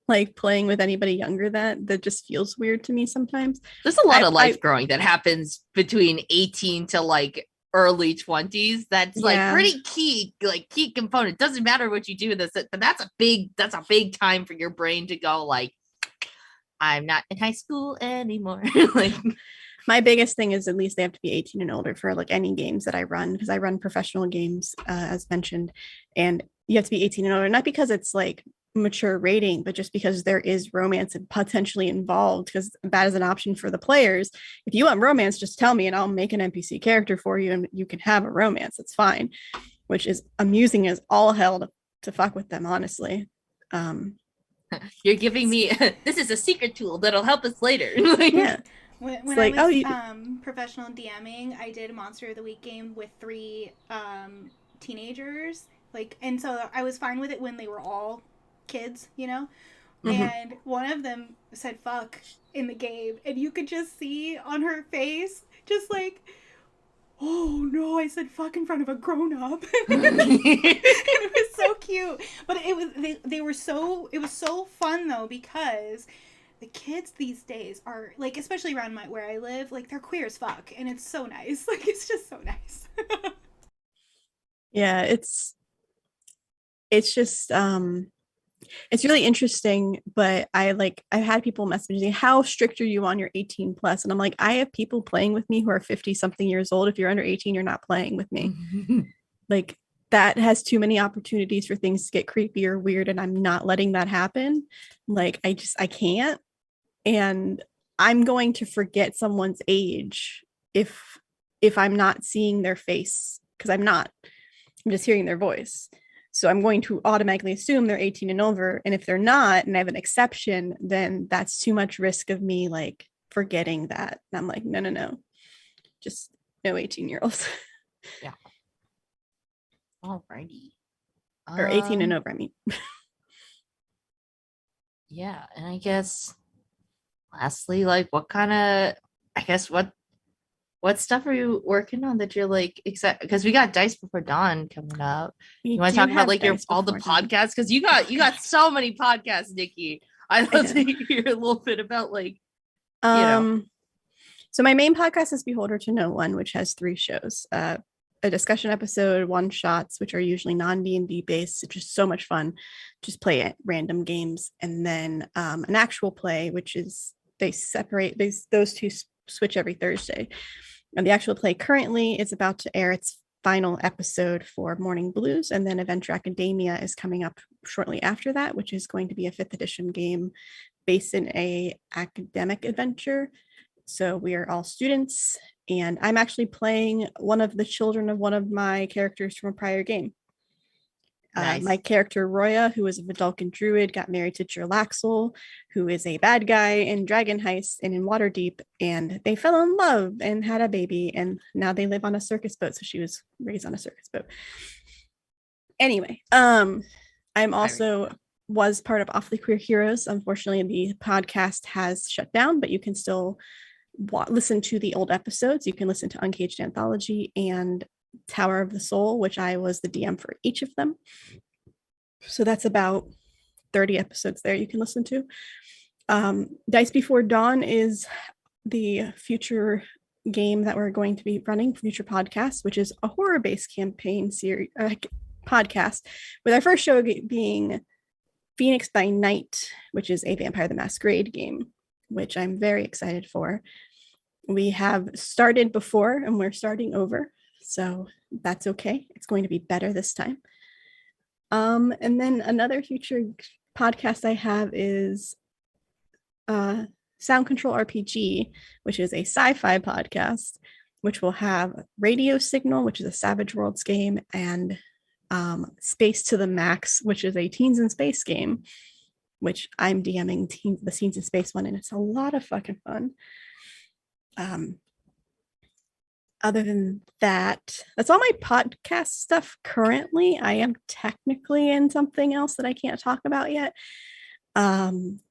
Like playing with anybody younger that just feels weird to me sometimes. There's a lot of life growing that happens between 18 to like early 20s. That's like Yeah. pretty key component. Doesn't matter what you do with this, but that's a big time for your brain to go like, I'm not in high school anymore. Like, my biggest thing is at least they have to be 18 and older for like any games that I run, because I run professional games, as mentioned, and you have to be 18 and older, not because it's like mature rating, but just because there is romance and potentially involved, because that is an option for the players. If you want romance, just tell me and I'll make an NPC character for you and you can have a romance. It's fine, which is amusing as all hell to fuck with them, honestly. you're giving me this is a secret tool that'll help us later. Like, Yeah. When like, I was you- professional DMing, I did a Monster of the Week game with 3 teenagers. Like, and so I was fine with it when they were all kids, you know? Mhm. And one of them said fuck in the game, and you could just see on her face, just like, oh no, I said fuck in front of a grown up. It was so cute. But they were so, it was so fun though, because the kids these days are like, especially around where I live, like they're queer as fuck, and it's so nice. Like it's just so nice. yeah, it's just it's really interesting, but I've had people message me, how strict are you on your 18 plus? And I'm like, I have people playing with me who are 50 something years old. If you're under 18, you're not playing with me. Like, that has too many opportunities for things to get creepy or weird, and I'm not letting that happen. Like, I can't. And I'm going to forget someone's age if I'm not seeing their face, because I'm just hearing their voice. So I'm going to automatically assume they're 18 and over. And if they're not, and I have an exception, then that's too much risk of me like forgetting that. And I'm like, no, just no 18-year-olds. Yeah. Alrighty. Or 18 and over, I mean. Yeah, and I guess lastly, like, what stuff are you working on that you're like excited? Because we got Dice Before Dawn coming up. You want to talk about like all the podcasts? Because you got so many podcasts, Nikki. I'd love to hear a little bit about like, So my main podcast is Beholder to No One, which has 3 shows. A discussion episode, one shots, which are usually non-D&D based, which is so much fun. Just play at random games. And then an actual play, which is those 2 switch every Thursday. And the actual play currently is about to air its final episode for Morning Blues, and then Adventure Academia is coming up shortly after that, which is going to be a 5th edition game based in a academic adventure. So we are all students, and I'm actually playing one of the children of one of my characters from a prior game. Nice. My character Roya, who is a Vidalcan druid, got married to Jirlaxel, who is a bad guy in Dragon Heist and in Waterdeep, and they fell in love and had a baby, and now they live on a circus boat. So she was raised on a circus boat. Anyway, I'm also was part of Awfully Queer Heroes. Unfortunately, the podcast has shut down, but you can still listen to the old episodes. You can listen to Uncaged Anthology and Tower of the Soul, which I was the DM for each of them. So that's about 30 episodes there you can listen to. Dice Before Dawn is the future game that we're going to be running, future podcast, which is a horror-based campaign series podcast, with our first show being Phoenix by Night, which is a Vampire the Masquerade game, which I'm very excited for. We have started before and we're starting over, so that's okay. It's going to be better this time. And then another future podcast I have is Sound Control RPG, which is a sci-fi podcast, which will have Radio Signal, which is a Savage Worlds game, and Space to the Max, which is a Teens in Space game, which I'm DMing the Teens in Space one, and it's a lot of fucking fun. Other than that, that's all my podcast stuff currently. I am technically in something else that I can't talk about yet. And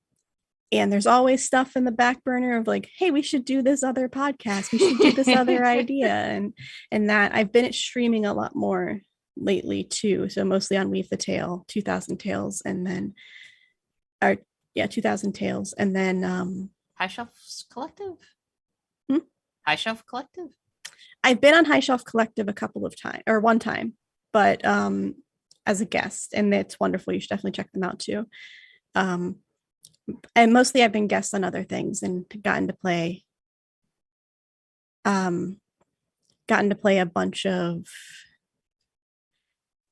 there's always stuff in the back burner of like, hey, we should do this other podcast. We should do this other idea. And that I've been streaming a lot more lately too. So mostly on Weave the Tale, 2000 Tales, and then 2000 Tales. And then High Shelf Collective? Hmm? High Shelf Collective? I've been on High Shelf Collective a couple of times, or one time, but as a guest, and it's wonderful. You should definitely check them out too. Um, and mostly I've been guests on other things and gotten to play a bunch of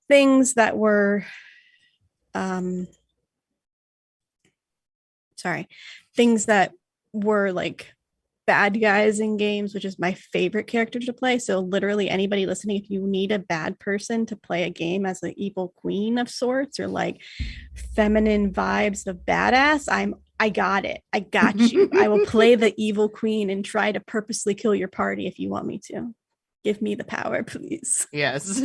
things that were things that were like bad guys in games, which is my favorite character to play. So literally anybody listening, if you need a bad person to play a game as an evil queen of sorts, or like feminine vibes of badass, I got it. I got you. I will play the evil queen and try to purposely kill your party if you want me to. Give me the power, please. Yes.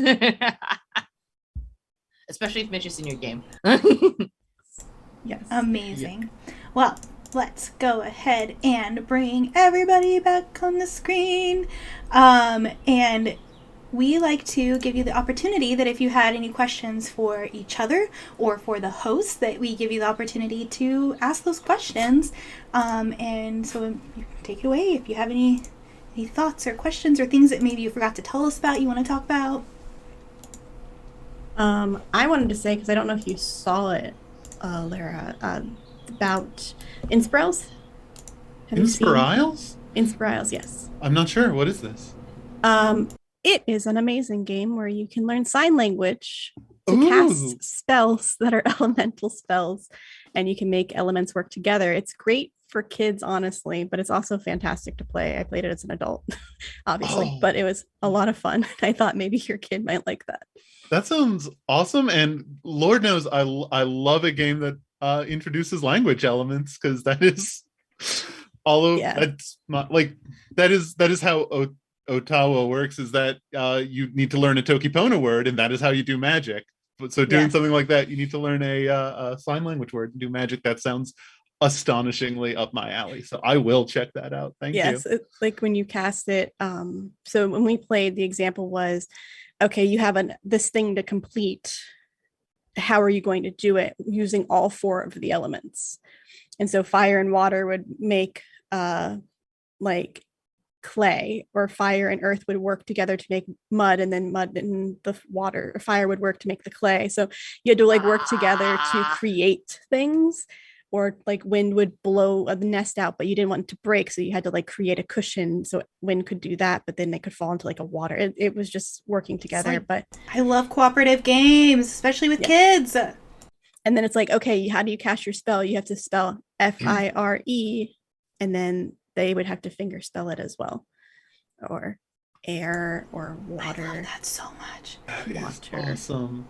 Especially if Mitch is in your game. Yes. Amazing. Well, let's go ahead and bring everybody back on the screen. And we like to give you the opportunity that if you had any questions for each other or for the host, that we give you the opportunity to ask those questions. And so take it away if you have any thoughts or questions or things that maybe you forgot to tell us about, you want to talk about. I wanted to say, because I don't know if you saw it, Lara, about Inspirals. Have you seen Inspiriles? Inspirals? Yes. I'm not sure. What is this? It is an amazing game where you can learn sign language to Ooh. cast spells that are elemental spells, and you can make elements work together. It's great for kids, honestly, but it's also fantastic to play. I played it as an adult, obviously, but it was a lot of fun. I thought maybe your kid might like that. That sounds awesome, and Lord knows I love a game that introduces language elements, because that is all of that's not like that is how Ottawa works, is that you need to learn a Tokipona word, and that is how you do magic. So doing something like that, you need to learn a sign language word and do magic. That sounds astonishingly up my alley. So I will check that out. Thank you. Yes, like when you cast it. So when we played, the example was, okay, you have this thing to complete. How are you going to do it using all four of the elements? And so fire and water would make like clay, or fire and earth would work together to make mud, and then mud and the water or fire would work to make the clay. So you had to like work together to create things. Or like wind would blow the nest out, but you didn't want it to break, so you had to like create a cushion so wind could do that, but then they could fall into like a water. It was just working together. But I love cooperative games, especially with kids. And then it's like, okay, how do you cast your spell? You have to spell FIRE, and then they would have to finger spell it as well, or air or water. I love that so much. That is awesome.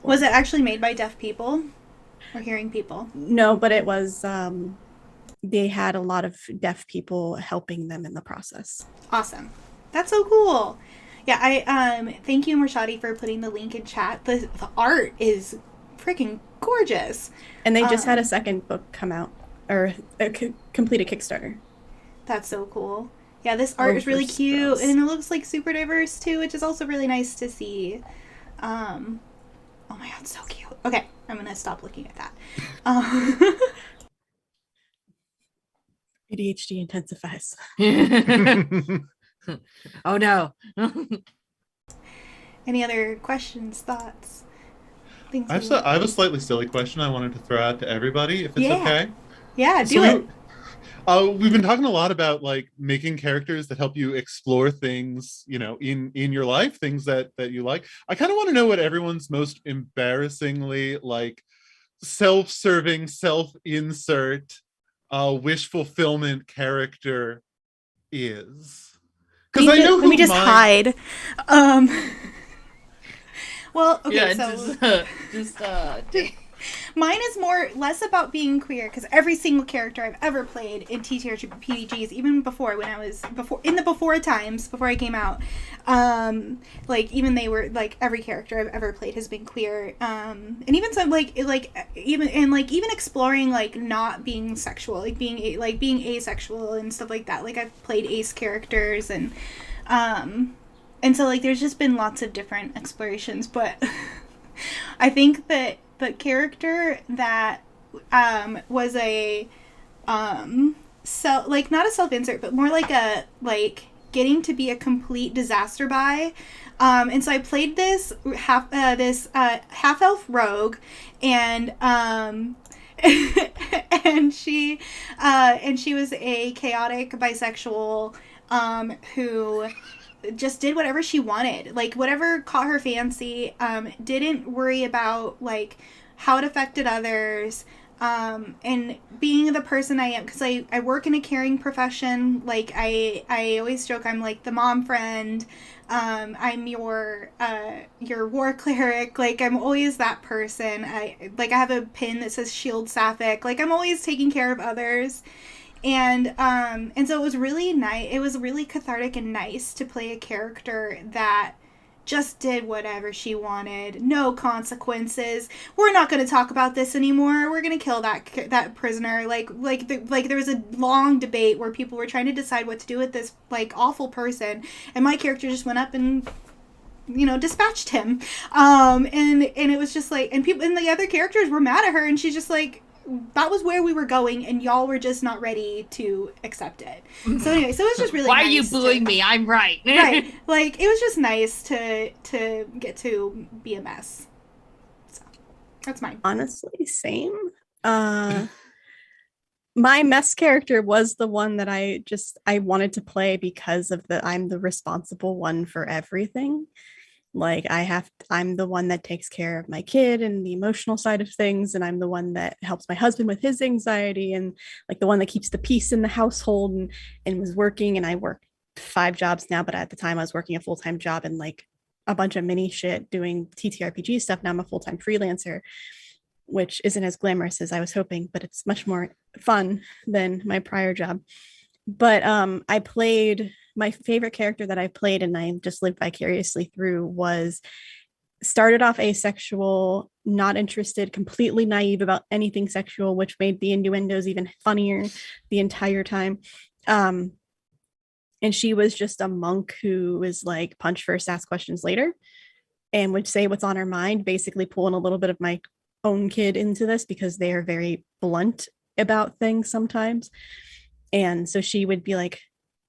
Was it actually made by deaf people or hearing people? No, but it was. They had a lot of deaf people helping them in the process. Awesome. That's so cool. Yeah, I thank you, Marshadi, for putting the link in chat. The art is freaking gorgeous. And they just had a second book come out, or complete a Kickstarter. That's so cool. Yeah, this art is really cute, and it looks like super diverse too, which is also really nice to see. Oh my god, so cute. Okay, I'm gonna stop looking at that. ADHD intensifies. Oh no. Any other questions, thoughts? I have a slightly silly question I wanted to throw out to everybody, if it's okay. Yeah, do it. We've been talking a lot about like making characters that help you explore things, you know, in your life, things that you like. I kind of want to know what everyone's most embarrassingly like self-serving, self-insert, wish fulfillment character is. Because I know let me just hide. Well, okay, yeah, so mine is less about being queer, because every single character I've ever played in TTRPGs, even before before times before I came out, like even they were like every character I've ever played has been queer, and even some even exploring like not being sexual, like being asexual and stuff like that. Like I've played ace characters and so like there's just been lots of different explorations, but I think that the character that was a not a self-insert, but more like a getting to be a complete disaster by. And so I played this half elf rogue, and and she was a chaotic bisexual who just did whatever she wanted, like whatever caught her fancy. Didn't worry about like how it affected others. And being the person I am, because I work in a caring profession, like I always joke I'm like the mom friend. I'm your war cleric. Like I'm always that person. I have a pin that says Shield Sapphic. Like I'm always taking care of others. And so it was really nice. It was really cathartic and nice to play a character that just did whatever she wanted, no consequences. We're not going to talk about this anymore. We're going to kill that prisoner. Like there was a long debate where people were trying to decide what to do with this like awful person, and my character just went up and dispatched him. And it was just like, and people and the other characters were mad at her, and she's just like, that was where we were going, and y'all were just not ready to accept it. So anyway, so it was just really Why nice are you booing me? I'm right. Right. Like, it was just nice to get to be a mess. So, that's mine. Honestly, same. My mess character was the one that I wanted to play because of I'm the responsible one for everything. Like I'm the one that takes care of my kid and the emotional side of things, and I'm the one that helps my husband with his anxiety, and like the one that keeps the peace in the household, and was working. And I work 5 jobs now, but at the time I was working a full-time job and like a bunch of mini shit doing TTRPG stuff. Now I'm a full-time freelancer, which isn't as glamorous as I was hoping, but it's much more fun than my prior job. But I played my favorite character that I played, and I just lived vicariously through, was started off asexual, not interested, completely naive about anything sexual, which made the innuendos even funnier the entire time. And she was just a monk who was like punch first, ask questions later, and would say what's on her mind, basically pulling a little bit of my own kid into this because they are very blunt about things sometimes. And so she would be like,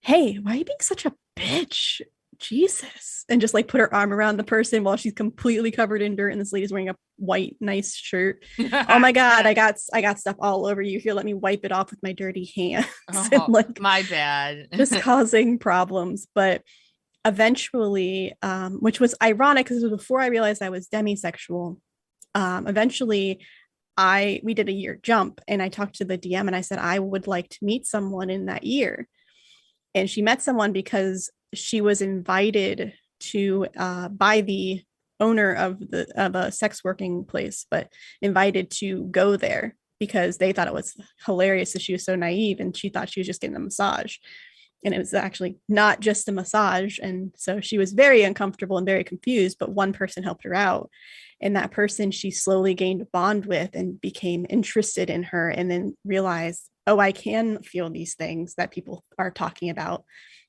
hey, why are you being such a bitch? Jesus. And just like put her arm around the person while she's completely covered in dirt, and this lady's wearing a white nice shirt. Oh my god, I got stuff all over you. Here, let me wipe it off with my dirty hands. And like, my bad. just causing problems. But eventually, which was ironic because it was before I realized I was demisexual. Eventually we did a year jump, and I talked to the DM and I said I would like to meet someone in that year. And she met someone because she was invited to by the owner of a sex working place, but invited to go there because they thought it was hilarious that she was so naive, and she thought she was just getting a massage, and it was actually not just a massage. And so she was very uncomfortable and very confused, but one person helped her out, and that person she slowly gained a bond with and became interested in her, and then realized, oh, I can feel these things that people are talking about,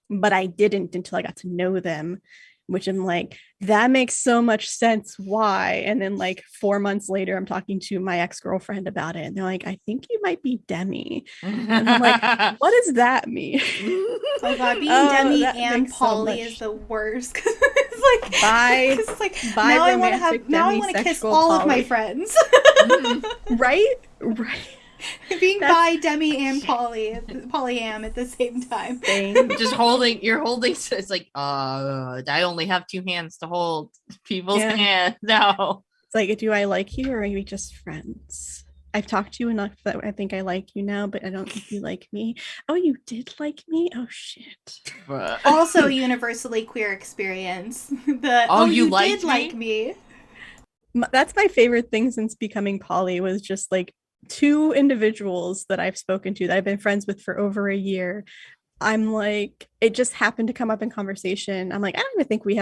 but I didn't until I got to know them, which I'm like, that makes so much sense. Why? And then like 4 months later, I'm talking to my ex-girlfriend about it, and they're like, I think you might be demi. And I'm like, what does that mean? Oh god, being demi and poly is the worst. It's like now I want to kiss all of my friends. Right. Being bi, demi, and polyam at the same time. You're holding. It's like, I only have 2 hands to hold people's hands. No. It's like, do I like you, or are we just friends? I've talked to you enough that I think I like you now, but I don't think you like me. Oh, you did like me? Oh shit. Also, universally queer experience. You did like me. That's my favorite thing since becoming poly, was just like 2 individuals that I've spoken to that I've been friends with for over a year. I'm like, it just happened to come up in conversation. I'm like, I don't even think we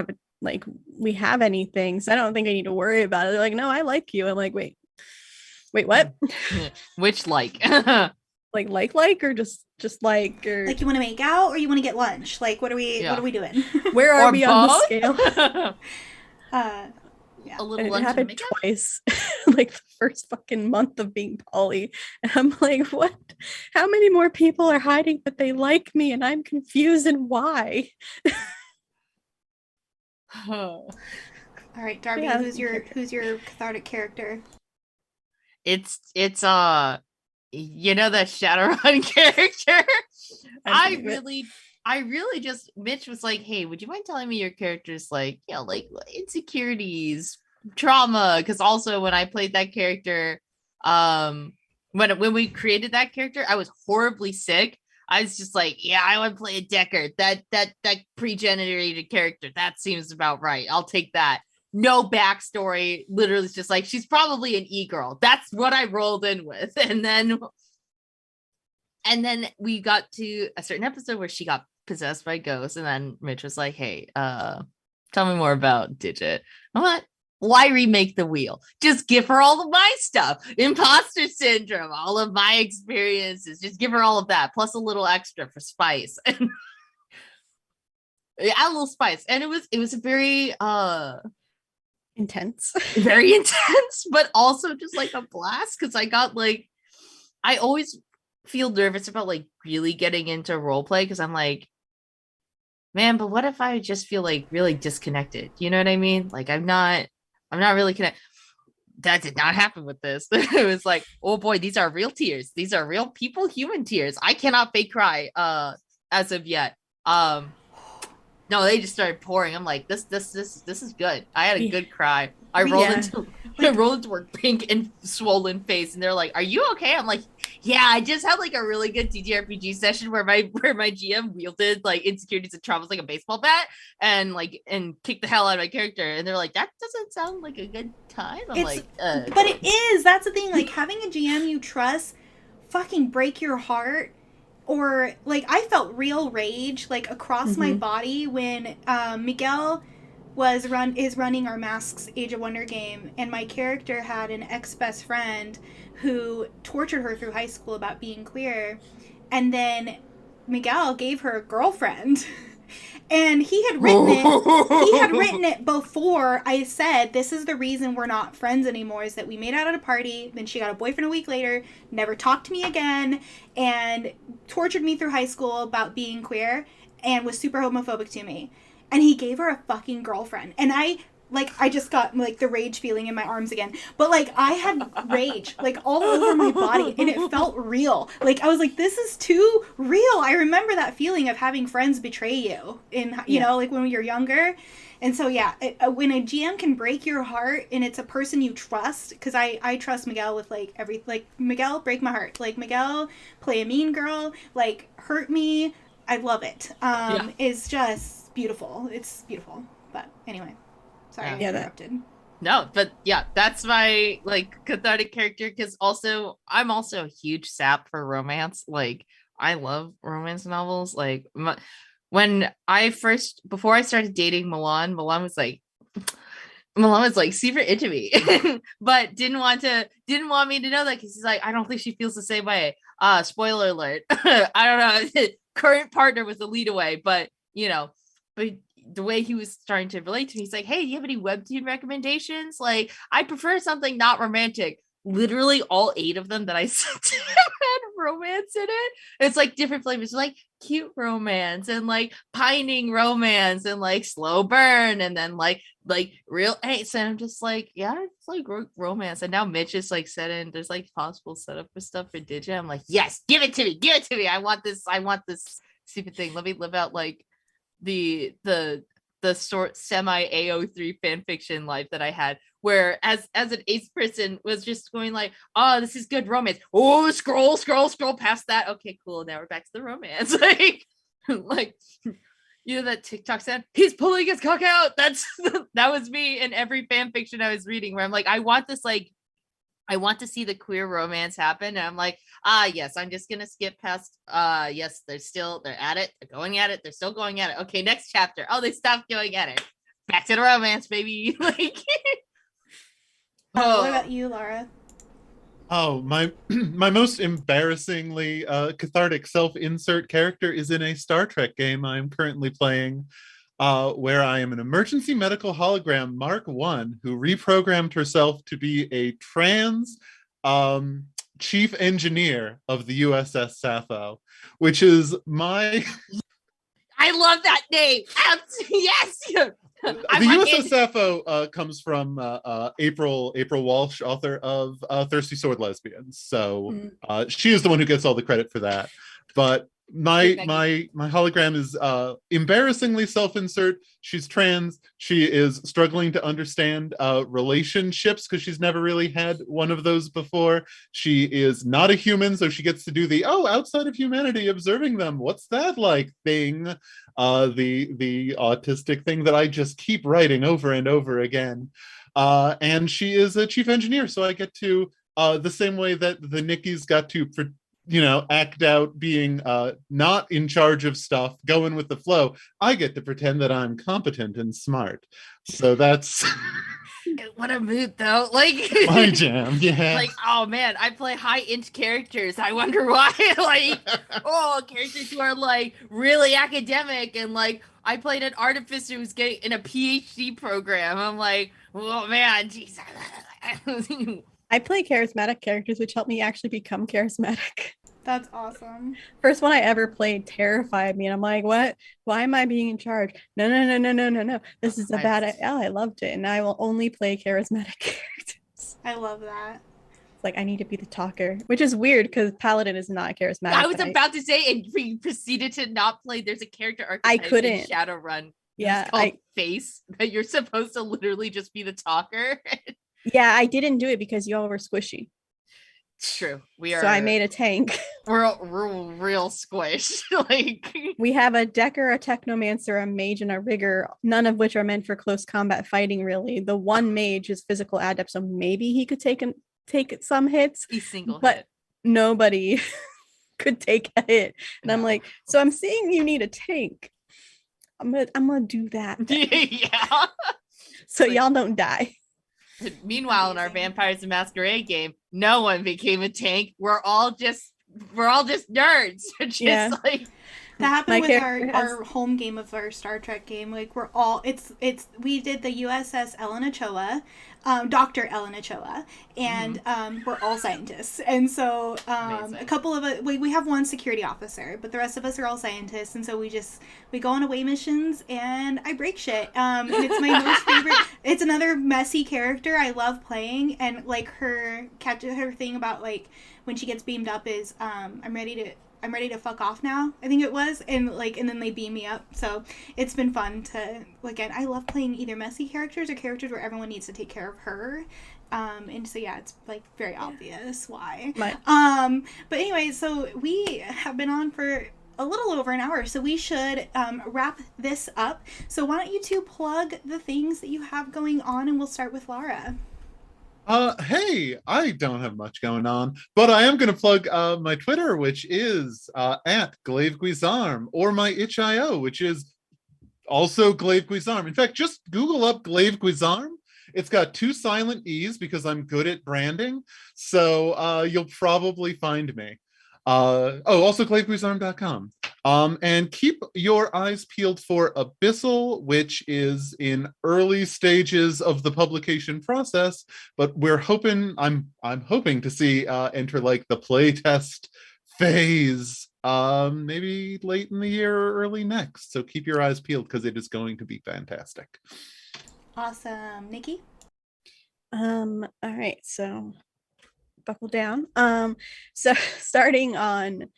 have anything, so I don't think I need to worry about it. They're like, no, I like you. I'm like, wait, what? Which like? like or just like, or like, you want to make out or you want to get lunch? Like, what are we doing? Where are we on the scale? Yeah. a little And it lunch and happened makeup. twice, like the first fucking month of being poly. And I'm like, what? How many more people are hiding that they like me and I'm confused and why? All right, Darby, Yeah, who's your cathartic character? It's you know that Shadowrun character. I really just Mitch was like, hey, would you mind telling me your character's like, you know, like insecurities, trauma? Because also when I played that character, when we created that character, I was horribly sick. I was just like, yeah, I want to play a Decker. That pre-generated character. That seems about right. I'll take that. No backstory. Literally, it's just like she's probably an e-girl. That's what I rolled in with, and then we got to a certain episode where she got possessed by ghosts, and then Mitch was like, hey, tell me more about Digit. I'm like, why remake the wheel? Just give her all of my stuff. Imposter syndrome, all of my experiences. Just give her all of that, plus a little extra for spice. And add a little spice. And it was a very intense. very intense, but also just like a blast, because I got like, I always feel nervous about like really getting into role play, because I'm like, man, but what if I just feel like really disconnected? You know what I mean? Like I'm not really connected. That did not happen with this. It was like, oh boy, these are real tears. These are real people, human tears. I cannot fake cry as of yet. No, they just started pouring. I'm like, this is good. I had a good cry. I rolled into her pink and swollen face, and they're like, "Are you okay?" I'm like, "Yeah, I just had like a really good TTRPG session where my GM wielded like insecurities and traumas like a baseball bat and kicked the hell out of my character." And they're like, "That doesn't sound like a good time." I'm like, but it is. That's the thing. Like having a GM you trust, fucking break your heart. Or like I felt real rage like across my body when Miguel is running our Masks Age of Wonder game, and my character had an ex best friend who tortured her through high school about being queer, and then Miguel gave her a girlfriend. And he had written it before I said this is the reason we're not friends anymore, is that we made out at a party, then she got a boyfriend a week later, never talked to me again, and tortured me through high school about being queer, and was super homophobic to me. And he gave her a fucking girlfriend. And I just got like the rage feeling in my arms again. But like I had rage like all over my body, and it felt real. Like I was like, this is too real. I remember that feeling of having friends betray you you know, like when you're younger. And so yeah, when a GM can break your heart and it's a person you trust, because I trust Miguel with like Miguel break my heart, like Miguel play a mean girl, like hurt me. I love it. It's just beautiful. It's beautiful. But anyway. Sorry, I interrupted. No, but yeah, that's my like cathartic character, because also I'm also a huge sap for romance. Like I love romance novels. Like before I started dating Milan was like super into me, but didn't want me to know that, because he's like, I don't think she feels the same way. Spoiler alert. I don't know. Current partner was the lead away, but you know, but the way he was starting to relate to me, he's like, hey, do you have any webtoon recommendations? Like, I prefer something not romantic. Literally all 8 of them that I sent to him had romance in it. It's like different flavors, like cute romance and like pining romance and like slow burn, and then like real ace. And I'm just like, yeah, it's like romance. And now Mitch is like there's like possible setup for stuff for Digit. I'm like, yes, give it to me. I want this stupid thing. Let me live out like the sort semi AO3 fan fiction life that I had, where as an ace person was just going like, oh, this is good romance. Oh, scroll past that. Okay, cool. Now we're back to the romance. like you know that TikTok sound? He's pulling his cock out. That was me in every fan fiction I was reading, where I'm like, I want to see the queer romance happen. And I'm like, yes, I'm just gonna skip past yes, they're at it, they're going at it, they're still going at it. Okay, next chapter. Oh, they stopped going at it. Back to the romance, baby. Like what about you, Laura? Oh, my my most embarrassingly cathartic self-insert character is in a Star Trek game I'm currently playing. where I am an emergency medical hologram Mark 1 who reprogrammed herself to be a trans um, chief engineer of the USS Sappho, which is my I love that name. Yes. the USS Sappho comes from April Walsh, author of Thirsty Sword Lesbians. So she is the one who gets all the credit for that. But my hologram is embarrassingly self-insert. She's trans. She is struggling to understand relationships because she's never really had one of those before. She is not a human, so she gets to do the outside of humanity, observing them. What's that like thing? The autistic thing that I just keep writing over and over again. And she is a chief engineer, so I get to the same way that the Nickies got to act out being not in charge of stuff, going with the flow. I get to pretend that I'm competent and smart. So that's what a mood though. Like my jam. Yeah. Like, oh man, I play high-int characters. I wonder why. Like, characters who are like really academic, and like I played an artificer who's getting in a PhD program. I'm like, oh man, geez. I play charismatic characters, which help me actually become charismatic. That's awesome. First one I ever played terrified me, and I'm like, what? Why am I being in charge? No. This is a bad idea. I loved it, and I will only play charismatic characters. I love that. It's like I need to be the talker, which is weird because Paladin is not charismatic. I was about to say, and we proceeded to not play. There's a character archetype I couldn't. in Shadowrun. Yeah, called Face, that you're supposed to literally just be the talker. Yeah, I didn't do it because y'all were squishy. True. We are. So I made a tank. We're real squish. Like we have a Decker, a Technomancer, a Mage, and a Rigger, none of which are meant for close combat fighting, really. The one Mage is physical adept, so maybe he could take some hits. He's single but hit. Nobody could take a hit. And no. I'm like, so I'm seeing you need a tank. I'm gonna do that. Yeah. So y'all don't die. Meanwhile, in our Vampires the Masquerade game, no one became a tank. We're all just nerds. Just like that happened with our home game of our Star Trek game. Like we're all we did the USS Ellen Ochoa, Dr. Ellen Ochoa, and we're all scientists. And so a couple of we have one security officer, but the rest of us are all scientists. And so we go on away missions, and I break shit. And it's my most favorite. It's another messy character I love playing, and like her thing about like when she gets beamed up is I'm ready to fuck off now, I think it was, and then they beam me up. So it's been fun to, again, I love playing either messy characters or characters where everyone needs to take care of her. And so yeah, it's like very obvious why. But anyway, so we have been on for a little over an hour, so we should wrap this up. So why don't you two plug the things that you have going on, and we'll start with Laura. Hey, I don't have much going on, but I am going to plug my Twitter, which is at Glaive Guizarm, or my itch.io, which is also Glaive Guizarm. In fact, just Google up Glaive Guizarm. It's got 2 silent E's because I'm good at branding, so you'll probably find me. Also glaiveguizarm.com. And keep your eyes peeled for Abyssal, which is in early stages of the publication process, but I'm hoping to see enter like the playtest phase maybe late in the year or early next. So keep your eyes peeled because it is going to be fantastic. Awesome. Nikki? All right, so buckle down. So starting on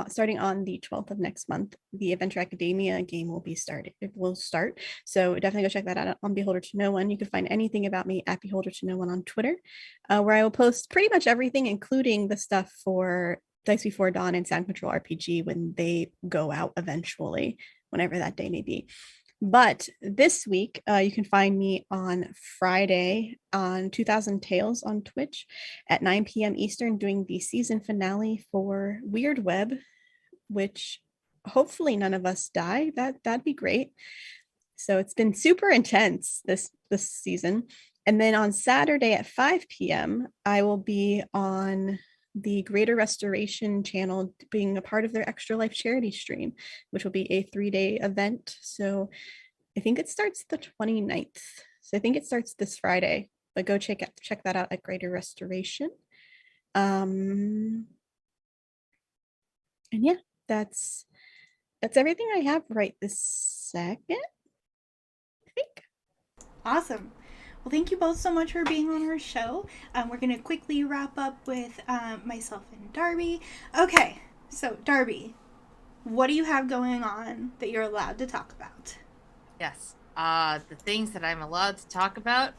starting on the 12th of next month, the Adventure Academia game will start. So definitely go check that out on Beholder to No One. You can find anything about me at Beholder to No One on Twitter, where I will post pretty much everything, including the stuff for Dice Before Dawn and Sound Control RPG when they go out eventually, whenever that day may be. But this week, you can find me on Friday on 2000 Tales on Twitch at 9 p.m. Eastern doing the season finale for Weird Web, which hopefully none of us die. That'd be great. So it's been super intense this season. And then on Saturday at 5 p.m., I will be on the Greater Restoration channel being a part of their Extra Life charity stream, which will be a 3-day event. So I think it starts the 29th. So I think it starts this Friday, but go check that out at Greater Restoration. And yeah, that's everything I have right this second, I think. Awesome. Well, thank you both so much for being on our show. We're going to quickly wrap up with myself and Darby. Okay, so Darby, what do you have going on that you're allowed to talk about? Yes. The things that I'm allowed to talk about,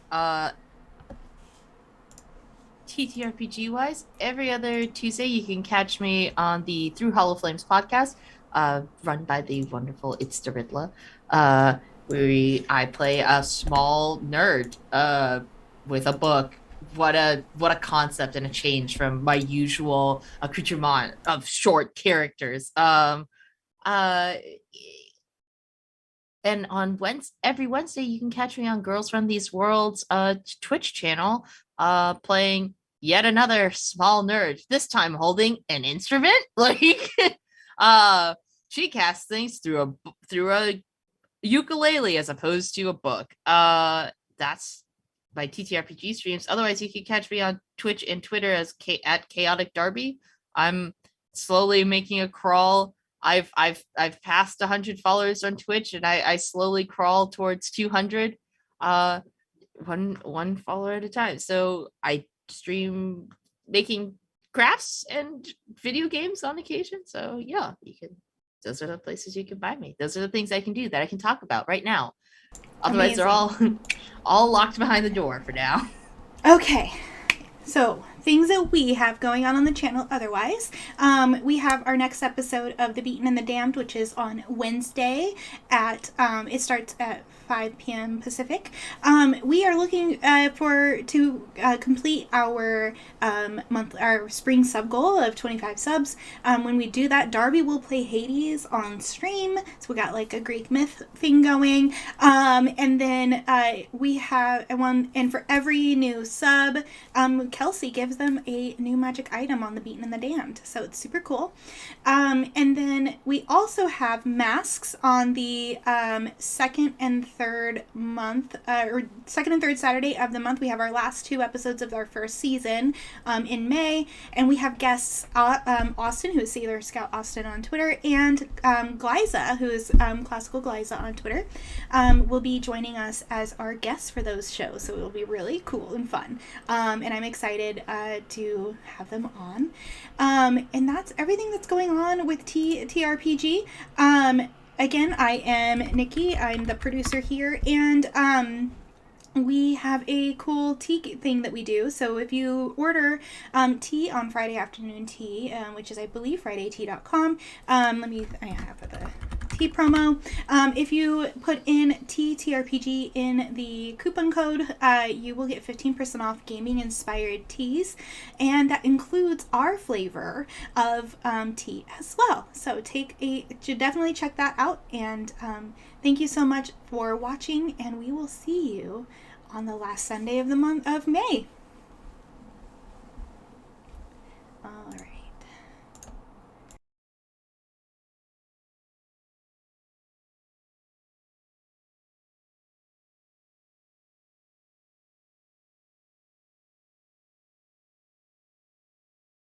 TTRPG wise, every other Tuesday you can catch me on the Through Hollow Flames podcast, run by the wonderful It's the Riddler. Where I play a small nerd with a book. What a concept and a change from my usual accoutrement of short characters. And on every Wednesday you can catch me on Girls Run These Worlds Twitch channel playing yet another small nerd, this time holding an instrument. Like she casts things through a ukulele as opposed to a book. That's my TTRPG streams. Otherwise, you can catch me on Twitch and Twitter as at Chaotic Darby. I'm slowly making a crawl. I've passed 100 followers on Twitch, and I slowly crawl towards 200. One follower at a time. So I stream making crafts and video games on occasion. So yeah, those are the places you can find me. Those are the things I can do that I can talk about right now. Otherwise, they're all locked behind the door for now. Okay, so things that we have going on the channel otherwise. We have our next episode of The Beaten and the Damned, which is on Wednesday at, it starts at 5 p.m. Pacific. We are looking to complete our our spring sub goal of 25 subs. When we do that, Darby will play Hades on stream. So we got like a Greek myth thing going. And then we have one, and for every new sub, Kelsey gives them a new magic item on The Beaten and the Damned. So it's super cool. And then we also have masks on the second and third Saturday of the month. We have our last 2 episodes of our first season in May, and we have guests Austin, who is Sailor Scout Austin on Twitter, and Glyza, who is Classical Glyza on Twitter, will be joining us as our guests for those shows. So it will be really cool and fun, and I'm excited to have them on. And that's everything that's going on with TRPG. Again, I am Nikki. I'm the producer here, and we have a cool tea thing that we do. So if you order tea on Friday Afternoon Tea, which is, I believe, FridayTea.com. I have the tea promo. If you put in TTRPG in the coupon code, you will get 15% off gaming inspired teas, and that includes our flavor of tea as well. So definitely check that out, and thank you so much for watching, and we will see you on the last Sunday of the month of May.